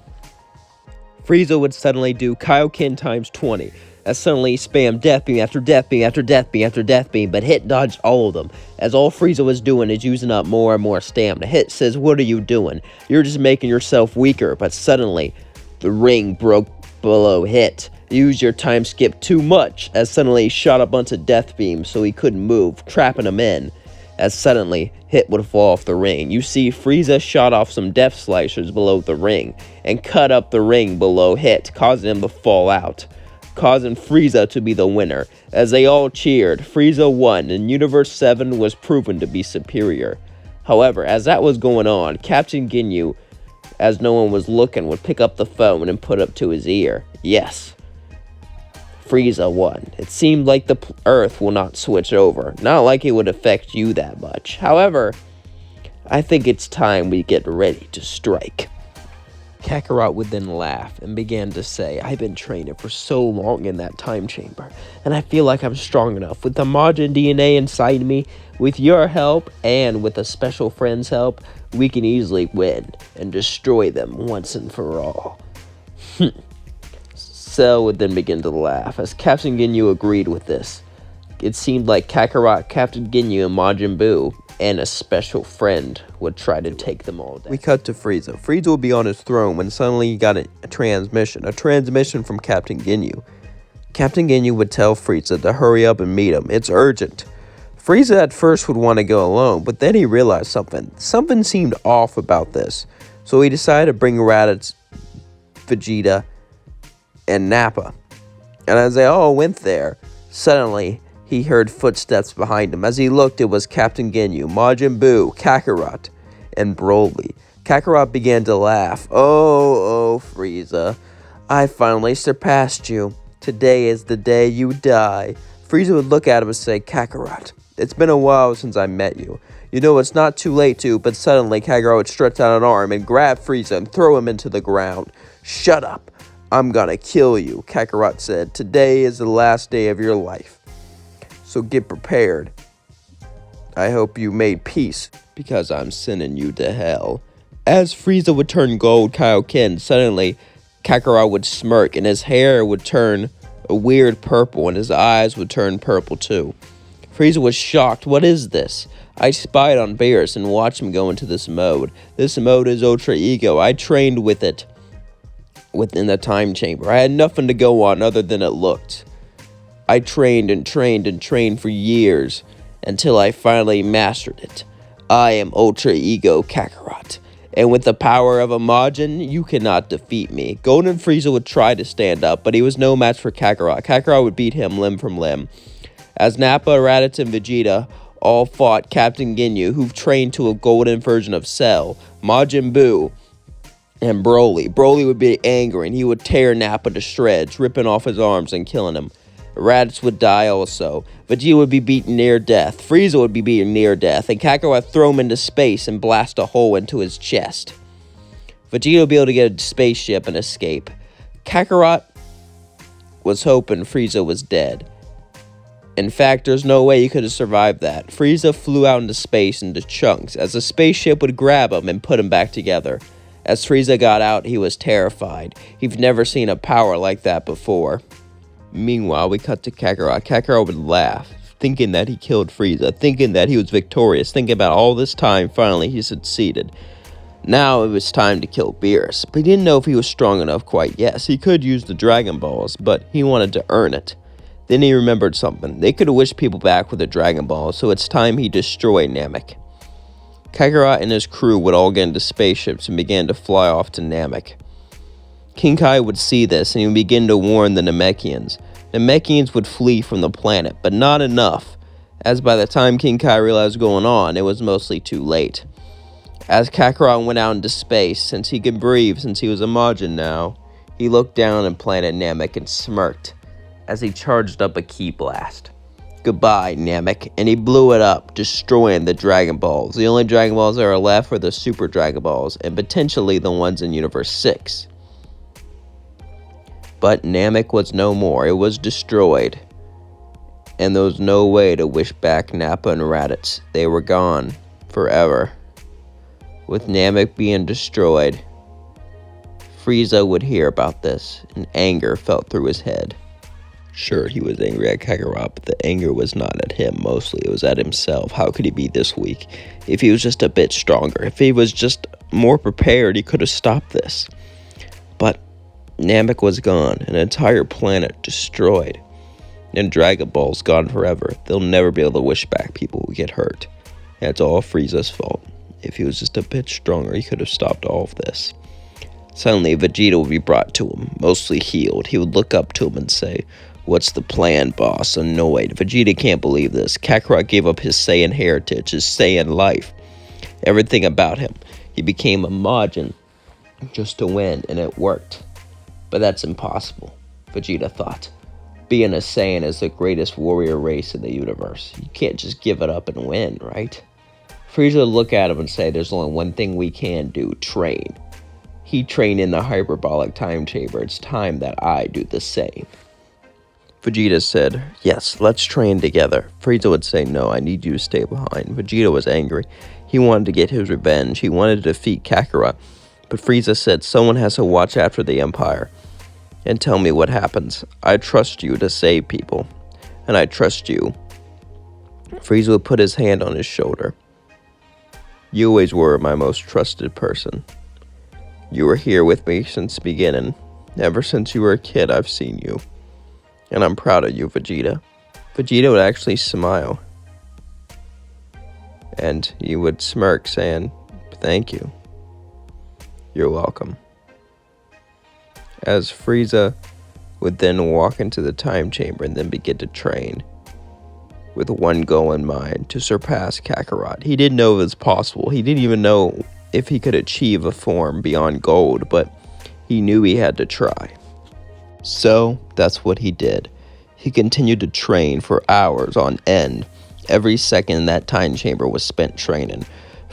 Speaker 2: Frieza would suddenly do Kaioken times 20, as suddenly he spammed Death Beam after Death Beam after Death Beam after Death Beam, but Hit dodged all of them, as all Frieza was doing is using up more and more stamina. Hit says, "What are you doing? You're just making yourself weaker," but suddenly, the ring broke below Hit. "You used your time skip too much," as suddenly he shot a bunch of Death Beams so he couldn't move, trapping him in. As suddenly, Hit would fall off the ring. You see, Frieza shot off some Death Slicers below the ring, and cut up the ring below Hit, causing him to fall out, causing Frieza to be the winner. As they all cheered, Frieza won, and Universe 7 was proven to be superior. However, as that was going on, Captain Ginyu, as no one was looking, would pick up the phone and put it to his ear. Yes, Frieza won. It seemed like the Earth will not switch over. Not like it would affect you that much. However, I think it's time we get ready to strike. Kakarot would then laugh and began to say, "I've been training for so long in that time chamber, and I feel like I'm strong enough. With the Majin DNA inside me, with your help, and with a special friend's help, we can easily win and destroy them once and for all." Cell would then begin to laugh as Captain Ginyu agreed with this. It seemed like Kakarot, Captain Ginyu, and Majin Buu, and a special friend would try to take them all down.
Speaker 1: We cut to Frieza. Frieza would be on his throne when suddenly he got a transmission from Captain Ginyu. Captain Ginyu would tell Frieza to hurry up and meet him. It's urgent. Frieza at first would want to go alone, but then he realized something. Something seemed off about this. So he decided to bring Raditz, Vegeta, and Nappa. And as they all went there, suddenly he heard footsteps behind him. As he looked, it was Captain Ginyu, Majin Buu, Kakarot, and Broly. Kakarot began to laugh. Oh, Frieza, I finally surpassed you. Today is the day you die." Frieza would look at him and say, "Kakarot, it's been a while since I met you. You know it's not too late to," but suddenly Kakarot would stretch out an arm and grab Frieza and throw him into the ground. "Shut up. I'm gonna kill you," Kakarot said. "Today is the last day of your life. So get prepared. I hope you made peace, because I'm sending you to hell." As Frieza would turn gold Kaioken, suddenly Kakarot would smirk and his hair would turn a weird purple and his eyes would turn purple too. Frieza was shocked. "What is this?" I spied on Beerus and watched him go into this mode. This mode is Ultra Ego. I trained with it within the time chamber. I had nothing to go on other than it looked. I trained and trained and trained for years until I finally mastered it. I am Ultra Ego Kakarot, and with the power of a Majin, you cannot defeat me. Golden Frieza would try to stand up, but he was no match for Kakarot. Kakarot would beat him limb from limb. As Nappa, Raditz, and Vegeta all fought Captain Ginyu, who trained to a golden version of Cell, Majin Buu, and Broly. Broly would be angry, and he would tear Nappa to shreds, ripping off his arms and killing him. Raditz would die also. Vegeta would be beaten near death. Frieza would be beaten near death, and Kakarot would throw him into space and blast a hole into his chest. Vegeta would be able to get a spaceship and escape. Kakarot was hoping Frieza was dead. In fact, there's no way he could have survived that. Frieza flew out into space into chunks, as the spaceship would grab him and put him back together. As Frieza got out, he was terrified. He'd never seen a power like that before. Meanwhile, we cut to Kakarot. Kakarot would laugh, thinking that he killed Frieza, thinking that he was victorious, thinking about all this time, finally he succeeded. Now it was time to kill Beerus, but he didn't know if he was strong enough quite. Yes, he could use the Dragon Balls, but he wanted to earn it. Then he remembered something. They could have wished people back with the Dragon Balls, so it's time he destroyed Namek. Kakarot and his crew would all get into spaceships and began to fly off to Namek. King Kai would see this and he would begin to warn the Namekians. Namekians would flee from the planet, but not enough, as by the time King Kai realized what was going on, it was mostly too late. As Kakarot went out into space, since he could breathe since he was a Majin now, he looked down on planet Namek and smirked as he charged up a ki blast. "Goodbye, Namek," and he blew it up, destroying the Dragon Balls. The only Dragon Balls that are left are the Super Dragon Balls, and potentially the ones in Universe 6. But Namek was no more. It was destroyed. And there was no way to wish back Nappa and Raditz. They were gone forever. With Namek being destroyed, Frieza would hear about this, and anger felt through his head. Sure, he was angry at Kakarot, but the anger was not at him mostly. It was at himself. How could he be this weak? If he was just a bit stronger, if he was just more prepared, he could have stopped this. But Namek was gone, an entire planet destroyed, and Dragon Ball's gone forever. They'll never be able to wish back people who get hurt. And it's all Frieza's fault. If he was just a bit stronger, he could have stopped all of this. Suddenly, Vegeta would be brought to him, mostly healed. He would look up to him and say, "What's the plan, boss?" Annoyed. Vegeta can't believe this. Kakarot gave up his Saiyan heritage, his Saiyan life, everything about him. He became a Majin just to win, and it worked. But that's impossible, Vegeta thought. Being a Saiyan is the greatest warrior race in the universe. You can't just give it up and win, right? Frieza would look at him and say, "There's only one thing we can do, train."
Speaker 2: He trained in the hyperbolic time chamber. It's time that I do the same.
Speaker 1: Vegeta said, "Yes, let's train together." Frieza would say, "No, I need you to stay behind." Vegeta was angry. He wanted to get his revenge. He wanted to defeat Kakarot. But Frieza said, "Someone has to watch after the Empire and tell me what happens. I trust you to save people, and I trust you." Frieza would put his hand on his shoulder. "You always were my most trusted person. You were here with me since the beginning. Ever since you were a kid, I've seen you. And I'm proud of you, Vegeta." Vegeta would actually smile. And he would smirk, saying, "Thank you. You're welcome." As Frieza would then walk into the time chamber and then begin to train with one goal in mind: to surpass Kakarot. He didn't know it was possible. He didn't even know if he could achieve a form beyond gold, but he knew he had to try. So that's what he did. He continued to train for hours on end. Every second in that time chamber was spent training.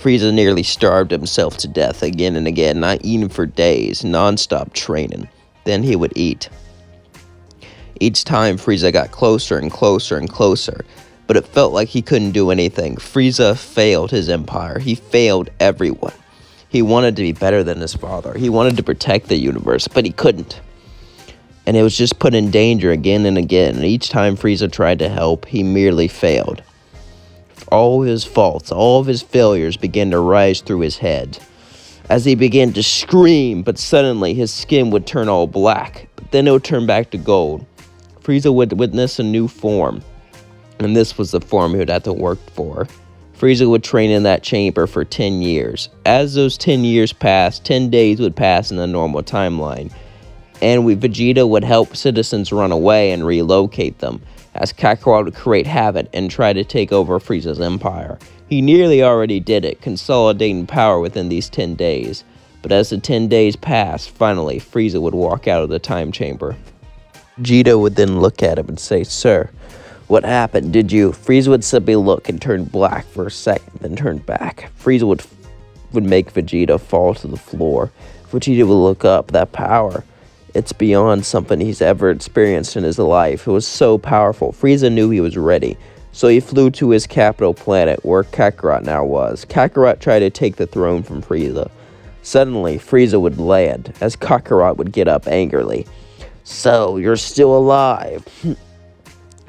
Speaker 1: Frieza nearly starved himself to death again and again, not eating for days, non-stop training. Then he would eat. Each time Frieza got closer and closer and closer, but it felt like he couldn't do anything. Frieza failed his empire. He failed everyone. He wanted to be better than his father. He wanted to protect the universe, but he couldn't. And it was just put in danger again and again. And each time Frieza tried to help, he merely failed. All of his faults, all of his failures began to rise through his head as he began to scream, but suddenly his skin would turn all black, but then it would turn back to gold. Frieza would witness a new form, and this was the form he would have to work for. Frieza would train in that chamber for 10 years. As those 10 years passed, 10 days would pass in the normal timeline, and Vegeta would help citizens run away and relocate them, as Kakarot would create havoc and try to take over Frieza's empire. He nearly already did it, consolidating power within these 10 days. But as the 10 days passed, finally, Frieza would walk out of the time chamber. Vegeta would then look at him and say, "Sir, what happened? Did you?" Frieza would simply look and turn black for a second, then turn back. Frieza would make Vegeta fall to the floor. Vegeta would look up. That power, it's beyond something he's ever experienced in his life. It was so powerful. Frieza knew he was ready, so he flew to his capital planet, where Kakarot now was. Kakarot tried to take the throne from Frieza. Suddenly, Frieza would land, as Kakarot would get up angrily. "So, you're still alive?"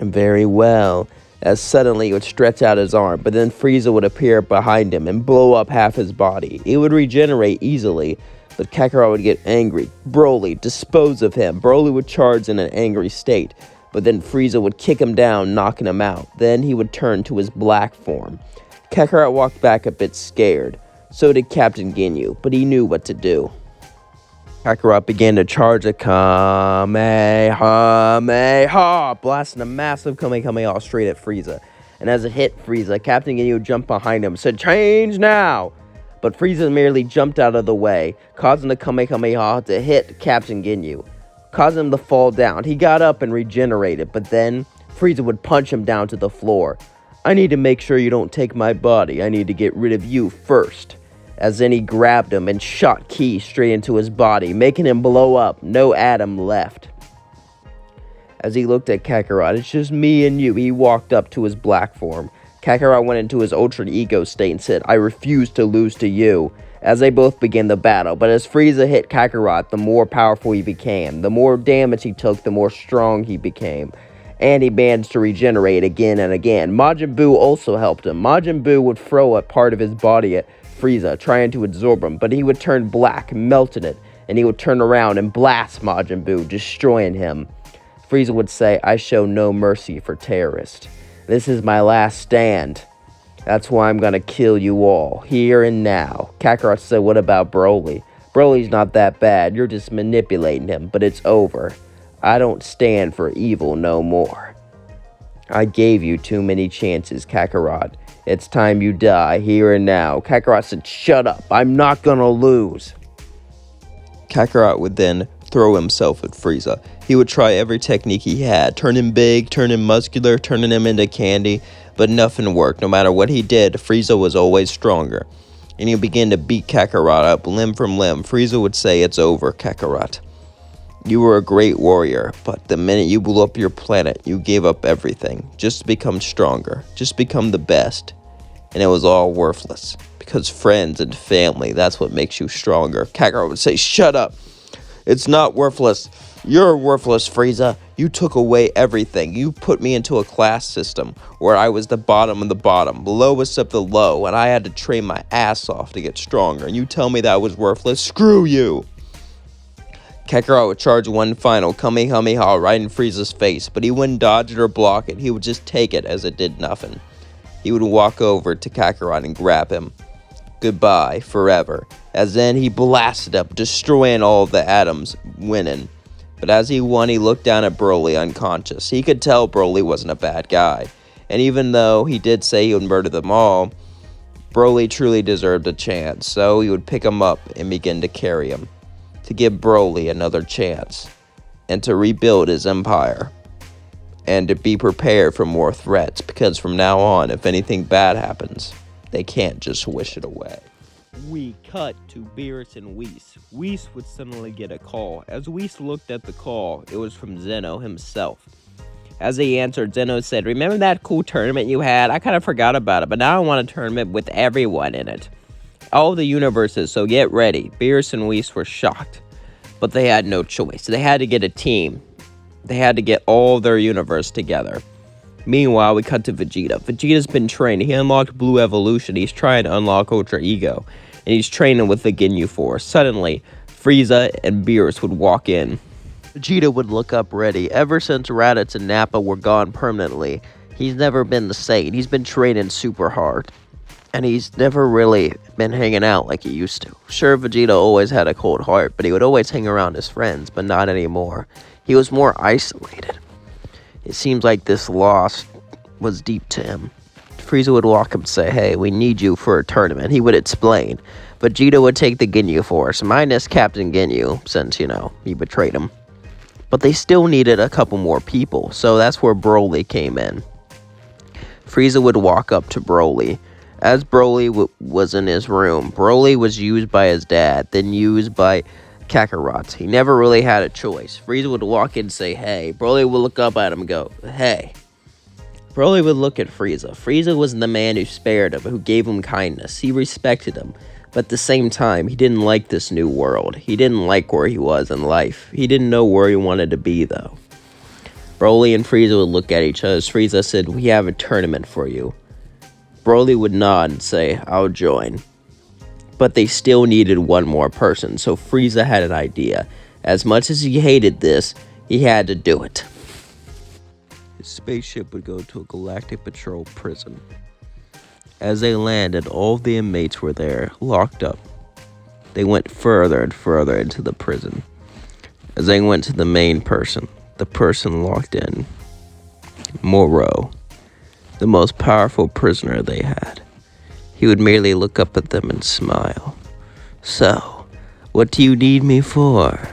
Speaker 1: "Very well." As suddenly he would stretch out his arm, but then Frieza would appear behind him and blow up half his body. It would regenerate easily, but Kakarot would get angry. Broly, dispose of him. Broly would charge in an angry state, but then Frieza would kick him down, knocking him out. Then he would turn to his black form. Kakarot walked back a bit scared. So did Captain Ginyu, but he knew what to do. Kakarot began to charge a Kamehameha, blasting a massive Kamehameha straight at Frieza. And as it hit Frieza, Captain Ginyu jumped behind him, said, "Change now!" But Frieza merely jumped out of the way, causing the Kamehameha to hit Captain Ginyu, causing him to fall down. He got up and regenerated, but then Frieza would punch him down to the floor. "I need to make sure you don't take my body. I need to get rid of you first." As then he grabbed him and shot Ki straight into his body, making him blow up, no atom left. As he looked at Kakarot, "It's just me and you," he walked up to his black form. Kakarot went into his Ultra Ego state and said, "I refuse to lose to you," as they both began the battle. But as Frieza hit Kakarot, the more powerful he became. The more damage he took, the more strong he became. And he managed to regenerate again and again. Majin Buu also helped him. Majin Buu would throw a part of his body at Frieza, trying to absorb him, but he would turn black, melting it, and he would turn around and blast Majin Buu, destroying him. Frieza would say, "I show no mercy for terrorists. This is my last stand. That's why I'm gonna kill you all, here and now." Kakarot said, "What about Broly?" "Broly's not that bad, you're just manipulating him, but it's over. I don't stand for evil no more. I gave you too many chances, Kakarot. It's time you die, here and now." Kakarot said, "Shut up, I'm not gonna lose." Kakarot would then throw himself at Frieza. He would try every technique he had, turn him big, turn him muscular, turning him into candy, but nothing worked. No matter what he did, Frieza was always stronger.
Speaker 3: and he began to beat Kakarot up limb from limb. Frieza would say, "It's over, Kakarot. You were a great warrior, but the minute you blew up your planet, you gave up everything, just to become stronger, just become the best. And it was all worthless, because friends and family, that's what makes you stronger." Kakarot would say, "Shut up. It's not worthless. You're worthless, Frieza. You took away everything. You put me into a class system where I was the bottom of the bottom, lowest of the low, and I had to train my ass off to get stronger. And you tell me that was worthless? Screw you." Kakarot would charge one final Kamehameha right in Frieza's face, but he wouldn't dodge it or block it. He would just take it as it did nothing. He would walk over to Kakarot and grab him. Goodbye, forever. As then he blasted up, destroying all of the atoms, winning. But as he won, he looked down at Broly unconscious. He could tell Broly wasn't a bad guy. And even though he did say he would murder them all, Broly truly deserved a chance. So he would pick him up and begin to carry him, to give Broly another chance, and to rebuild his empire, and to be prepared for more threats, because from now on, if anything bad happens, they can't just wish it away.
Speaker 2: We cut to Beerus and Whis. Whis would suddenly get a call. As Whis looked at the call, it was from Zeno himself. As he answered, Zeno said, "Remember that cool tournament you had? I kind of forgot about it, but now I want a tournament with everyone in it. All the universes, so get ready." Beerus and Whis were shocked, but they had no choice. They had to get a team. They had to get all their universe together. Meanwhile, we cut to Vegeta. Vegeta's been trained. He unlocked Blue Evolution. He's trying to unlock Ultra Ego, and he's training with the Ginyu Force. Suddenly, Frieza and Beerus would walk in. Vegeta would look up ready. Ever since Raditz and Nappa were gone permanently, he's never been the same. He's been training super hard, and he's never really been hanging out like he used to. Sure, Vegeta always had a cold heart, but he would always hang around his friends, but not anymore. He was more isolated. It seems like this loss was deep to him. Frieza would walk up and say, "Hey, we need you for a tournament." He would explain. Vegeta would take the Ginyu Force, minus Captain Ginyu, since, he betrayed him. But they still needed a couple more people, so that's where Broly came in. Frieza would walk up to Broly. As Broly was in his room, Broly was used by his dad, then used by Kakarot. He never really had a choice. Frieza would walk in and say, "Hey." Broly would look up at him and go, "Hey." Broly would look at Frieza. Frieza was the man who spared him, who gave him kindness. He respected him. But at the same time, he didn't like this new world. He didn't like where he was in life. He didn't know where he wanted to be, though. Broly and Frieza would look at each other. Frieza said, "We have a tournament for you." Broly would nod and say, "I'll join." But they still needed one more person, so Frieza had an idea. As much as he hated this, he had to do it. His spaceship would go to a Galactic Patrol prison. As they landed, all of the inmates were there, locked up. They went further and further into the prison. As they went to the main person, the person locked in, Moro, the most powerful prisoner they had. He would merely look up at them and smile. "So, what do you need me for?"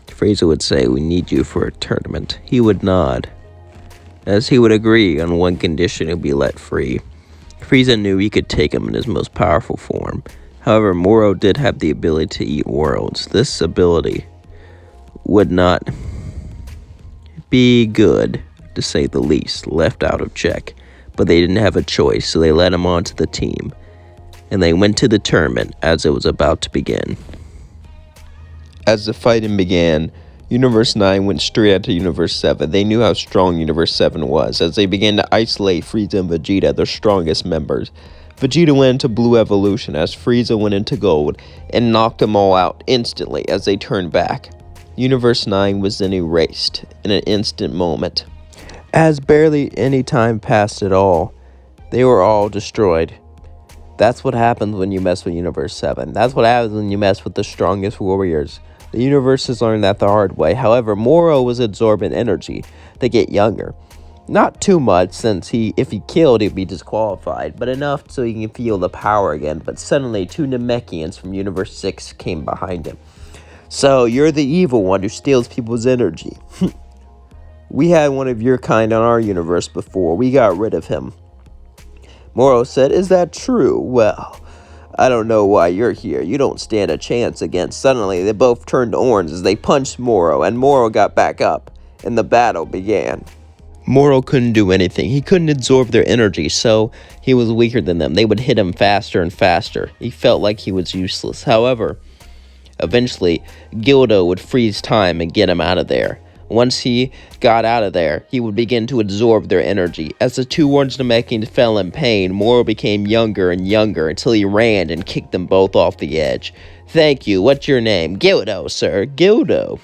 Speaker 2: Frieza would say, "We need you for a tournament." He would nod, as he would agree on one condition: he'll be let free. Frieza knew he could take him in his most powerful form. However, Moro did have the ability to eat worlds. This ability would not be good, to say the least, left out of check. But they didn't have a choice, so they let him onto the team. And they went to the tournament as it was about to begin. As the fighting began, Universe 9 went straight out to Universe 7. They knew how strong Universe 7 was, as they began to isolate Frieza and Vegeta, their strongest members. Vegeta went into Blue Evolution as Frieza went into Gold, and knocked them all out instantly as they turned back. Universe 9 was then erased in an instant moment. As barely any time passed at all, they were all destroyed. That's what happens when you mess with Universe 7. That's what happens when you mess with the strongest warriors. The universe has learned that the hard way. However, Moro was absorbing energy to get younger. Not too much, since if he killed, he'd be disqualified, but enough so he can feel the power again. But suddenly, 2 Namekians from Universe 6 came behind him. "So, you're the evil one who steals people's energy. We had one of your kind on our universe before. We got rid of him." Moro said, "Is that true? Well,
Speaker 3: I don't know why you're here. You don't stand a chance against. Suddenly, they both turned orange as they punched Moro, and Moro got back up, and the battle began. Moro couldn't do anything. He couldn't absorb their energy, so he was weaker than them. They would hit him faster and faster. He felt like he was useless. However, eventually, Gildo would freeze time and get him out of there. Once he got out of there, he would begin to absorb their energy. As the two orange Namekians fell in pain, Moro became younger and younger until he ran and kicked them both off the edge. Thank you. What's your name? Gildo, sir. Gildo.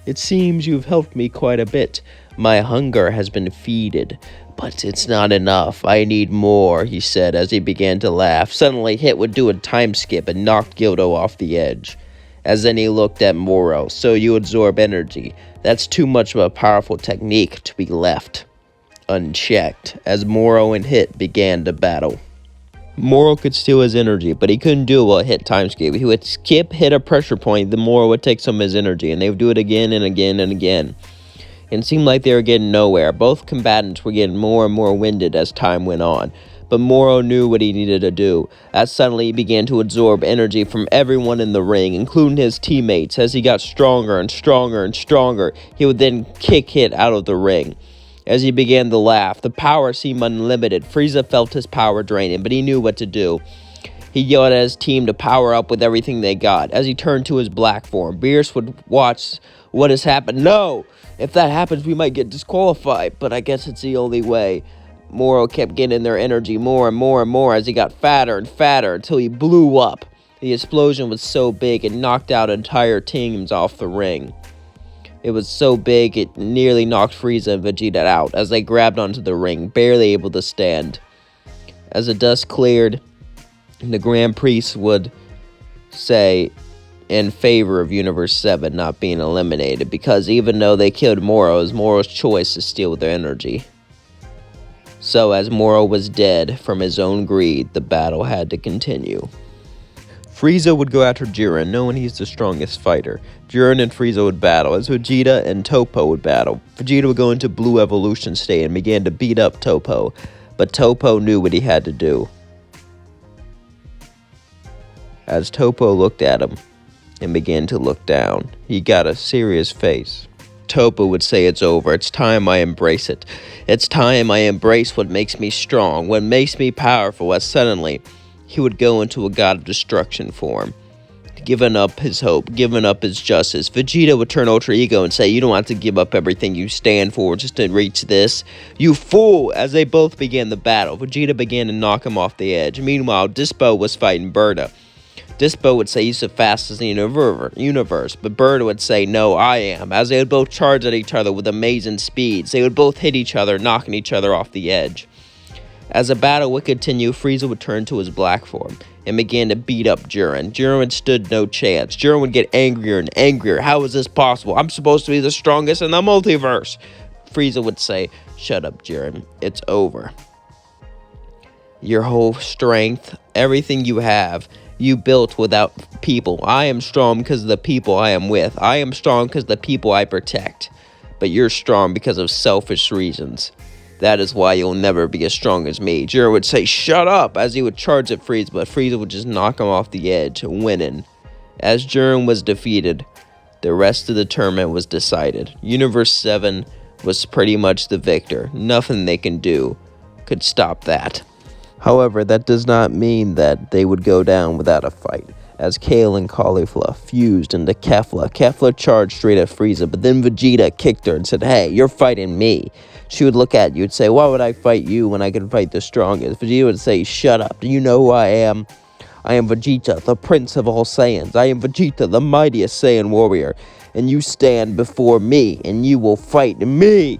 Speaker 3: It seems you've helped me quite a bit. My hunger has been feeded, but it's not enough. I need more, he said as he began to laugh. Suddenly, Hit would do a time skip and knocked Gildo off the edge. As then he looked at Moro. So you absorb energy. That's too much of a powerful technique to be left unchecked. As Moro and Hit began to battle, Moro could steal his energy, but he couldn't do it while Hit time skip. He would skip, hit a pressure point, then Moro would take some of his energy, and they would do it again and again and again. It seemed like they were getting nowhere. Both combatants were getting more and more winded as time went on. But Moro knew what he needed to do, as suddenly he began to absorb energy from everyone in the ring, including his teammates. As he got stronger and stronger and stronger, he would then kick Hit out of the ring. As he began to laugh, the power seemed unlimited. Frieza felt his power draining, but he knew what to do. He yelled at his team to power up with everything they got. As he turned to his black form, Beerus would watch what has happened. No! If that happens, we might get disqualified, but I guess it's the only way. Moro kept getting their energy more and more and more as he got fatter and fatter until he blew up. The explosion was so big it knocked out entire teams off the ring. It was so big it nearly knocked Frieza and Vegeta out as they grabbed onto the ring, barely able to stand. As the dust cleared, the Grand Priest would say in favor of Universe 7 not being eliminated, because even though they killed Moro, it was Moro's choice to steal their energy. So as Moro was dead from his own greed, the battle had to continue. Frieza would go after Jiren, knowing he's the strongest fighter. Jiren and Frieza would battle, as Vegeta and Toppo would battle. Vegeta would go into Blue Evolution State and began to beat up Toppo, but Toppo knew what he had to do. As Toppo looked at him and began to look down, he got a serious face. Toppo would say, it's over. It's time I embrace it. It's time I embrace what makes me strong, what makes me powerful, as suddenly he would go into a god of destruction form, giving up his hope, giving up his justice. Vegeta would turn Ultra Ego and say, you don't have to give up everything you stand for just to reach this. You fool! As they both began the battle, Vegeta began to knock him off the edge. Meanwhile, Dispo was fighting Berta. Dispo would say he's the fastest in the universe, but Berta would say, no, I am, as they would both charge at each other with amazing speeds. They would both hit each other, knocking each other off the edge. As the battle would continue, Frieza would turn to his black form and began to beat up Jiren. Jiren stood no chance. Jiren would get angrier and angrier. How is this possible? I'm supposed to be the strongest in the multiverse. Frieza would say, shut up, Jiren. It's over. Your whole strength, everything you have, you built without people. I am strong because of the people I am with. I am strong because of the people I protect. But you're strong because of selfish reasons. That is why you'll never be as strong as me. Jiren would say, shut up, as he would charge at Frieza, but Frieza would just knock him off the edge, winning. As Jiren was defeated, the rest of the tournament was decided. Universe 7 was pretty much the victor. Nothing they can do could stop that. However, that does not mean that they would go down without a fight. As Kale and Caulifla fused into Kefla, Kefla charged straight at Frieza, but then Vegeta kicked her and said, hey, you're fighting me. She would look at you and say, why would I fight you when I can fight the strongest? Vegeta would say, shut up. Do you know who I am? I am Vegeta, the prince of all Saiyans. I am Vegeta, the mightiest Saiyan warrior. And you stand before me, and you will fight me.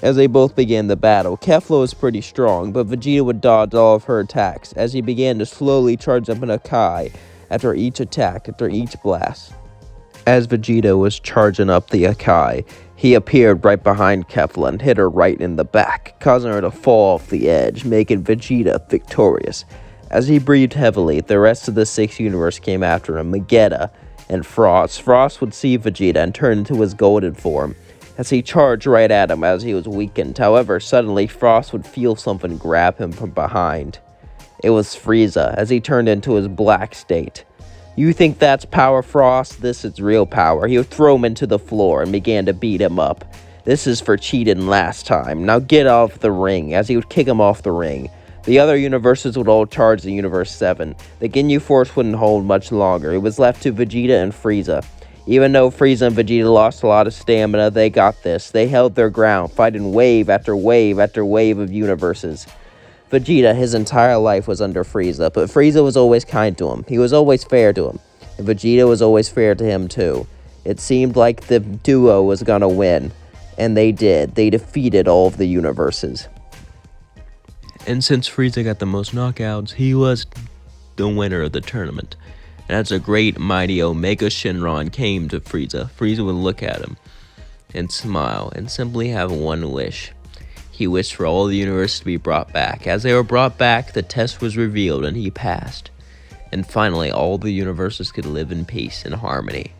Speaker 3: As they both began the battle, Kefla was pretty strong, but Vegeta would dodge all of her attacks as he began to slowly charge up an Akai after each attack, after each blast. As Vegeta was charging up the Akai, he appeared right behind Kefla and hit her right in the back, causing her to fall off the edge, making Vegeta victorious. As he breathed heavily, the rest of the 6th universe came after him, Vegeta and Frost. Frost would see Vegeta and turn into his golden form, as he charged right at him as he was weakened. However, suddenly Frost would feel something grab him from behind.
Speaker 2: It was Frieza, as he turned into his black state. You think that's power, Frost? This is real power. He would throw him into the floor and began to beat him up. This is for cheating last time. Now get off the ring, as he would kick him off the ring. The other universes would all charge the Universe 7. The Ginyu Force wouldn't hold much longer. It was left to Vegeta and Frieza. Even though Frieza and Vegeta lost a lot of stamina, they got this. They held their ground, fighting wave after wave after wave of universes. Vegeta, his entire life, was under Frieza, but Frieza was always kind to him. He was always fair to him, and Vegeta was always fair to him too. It seemed like the duo was gonna win, and they did. They defeated all of the universes.
Speaker 3: And since Frieza got the most knockouts, he was the winner of the tournament. And as a great mighty Omega Shenron came to Frieza, Frieza would look at him and smile and simply have one wish. He wished for all the universes to be brought back. As they were brought back, the test was revealed and he passed. And finally, all the universes could live in peace and harmony.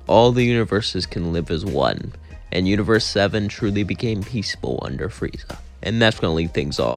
Speaker 3: All the universes can live as one. And Universe 7 truly became peaceful under Frieza. And that's going to leave things off.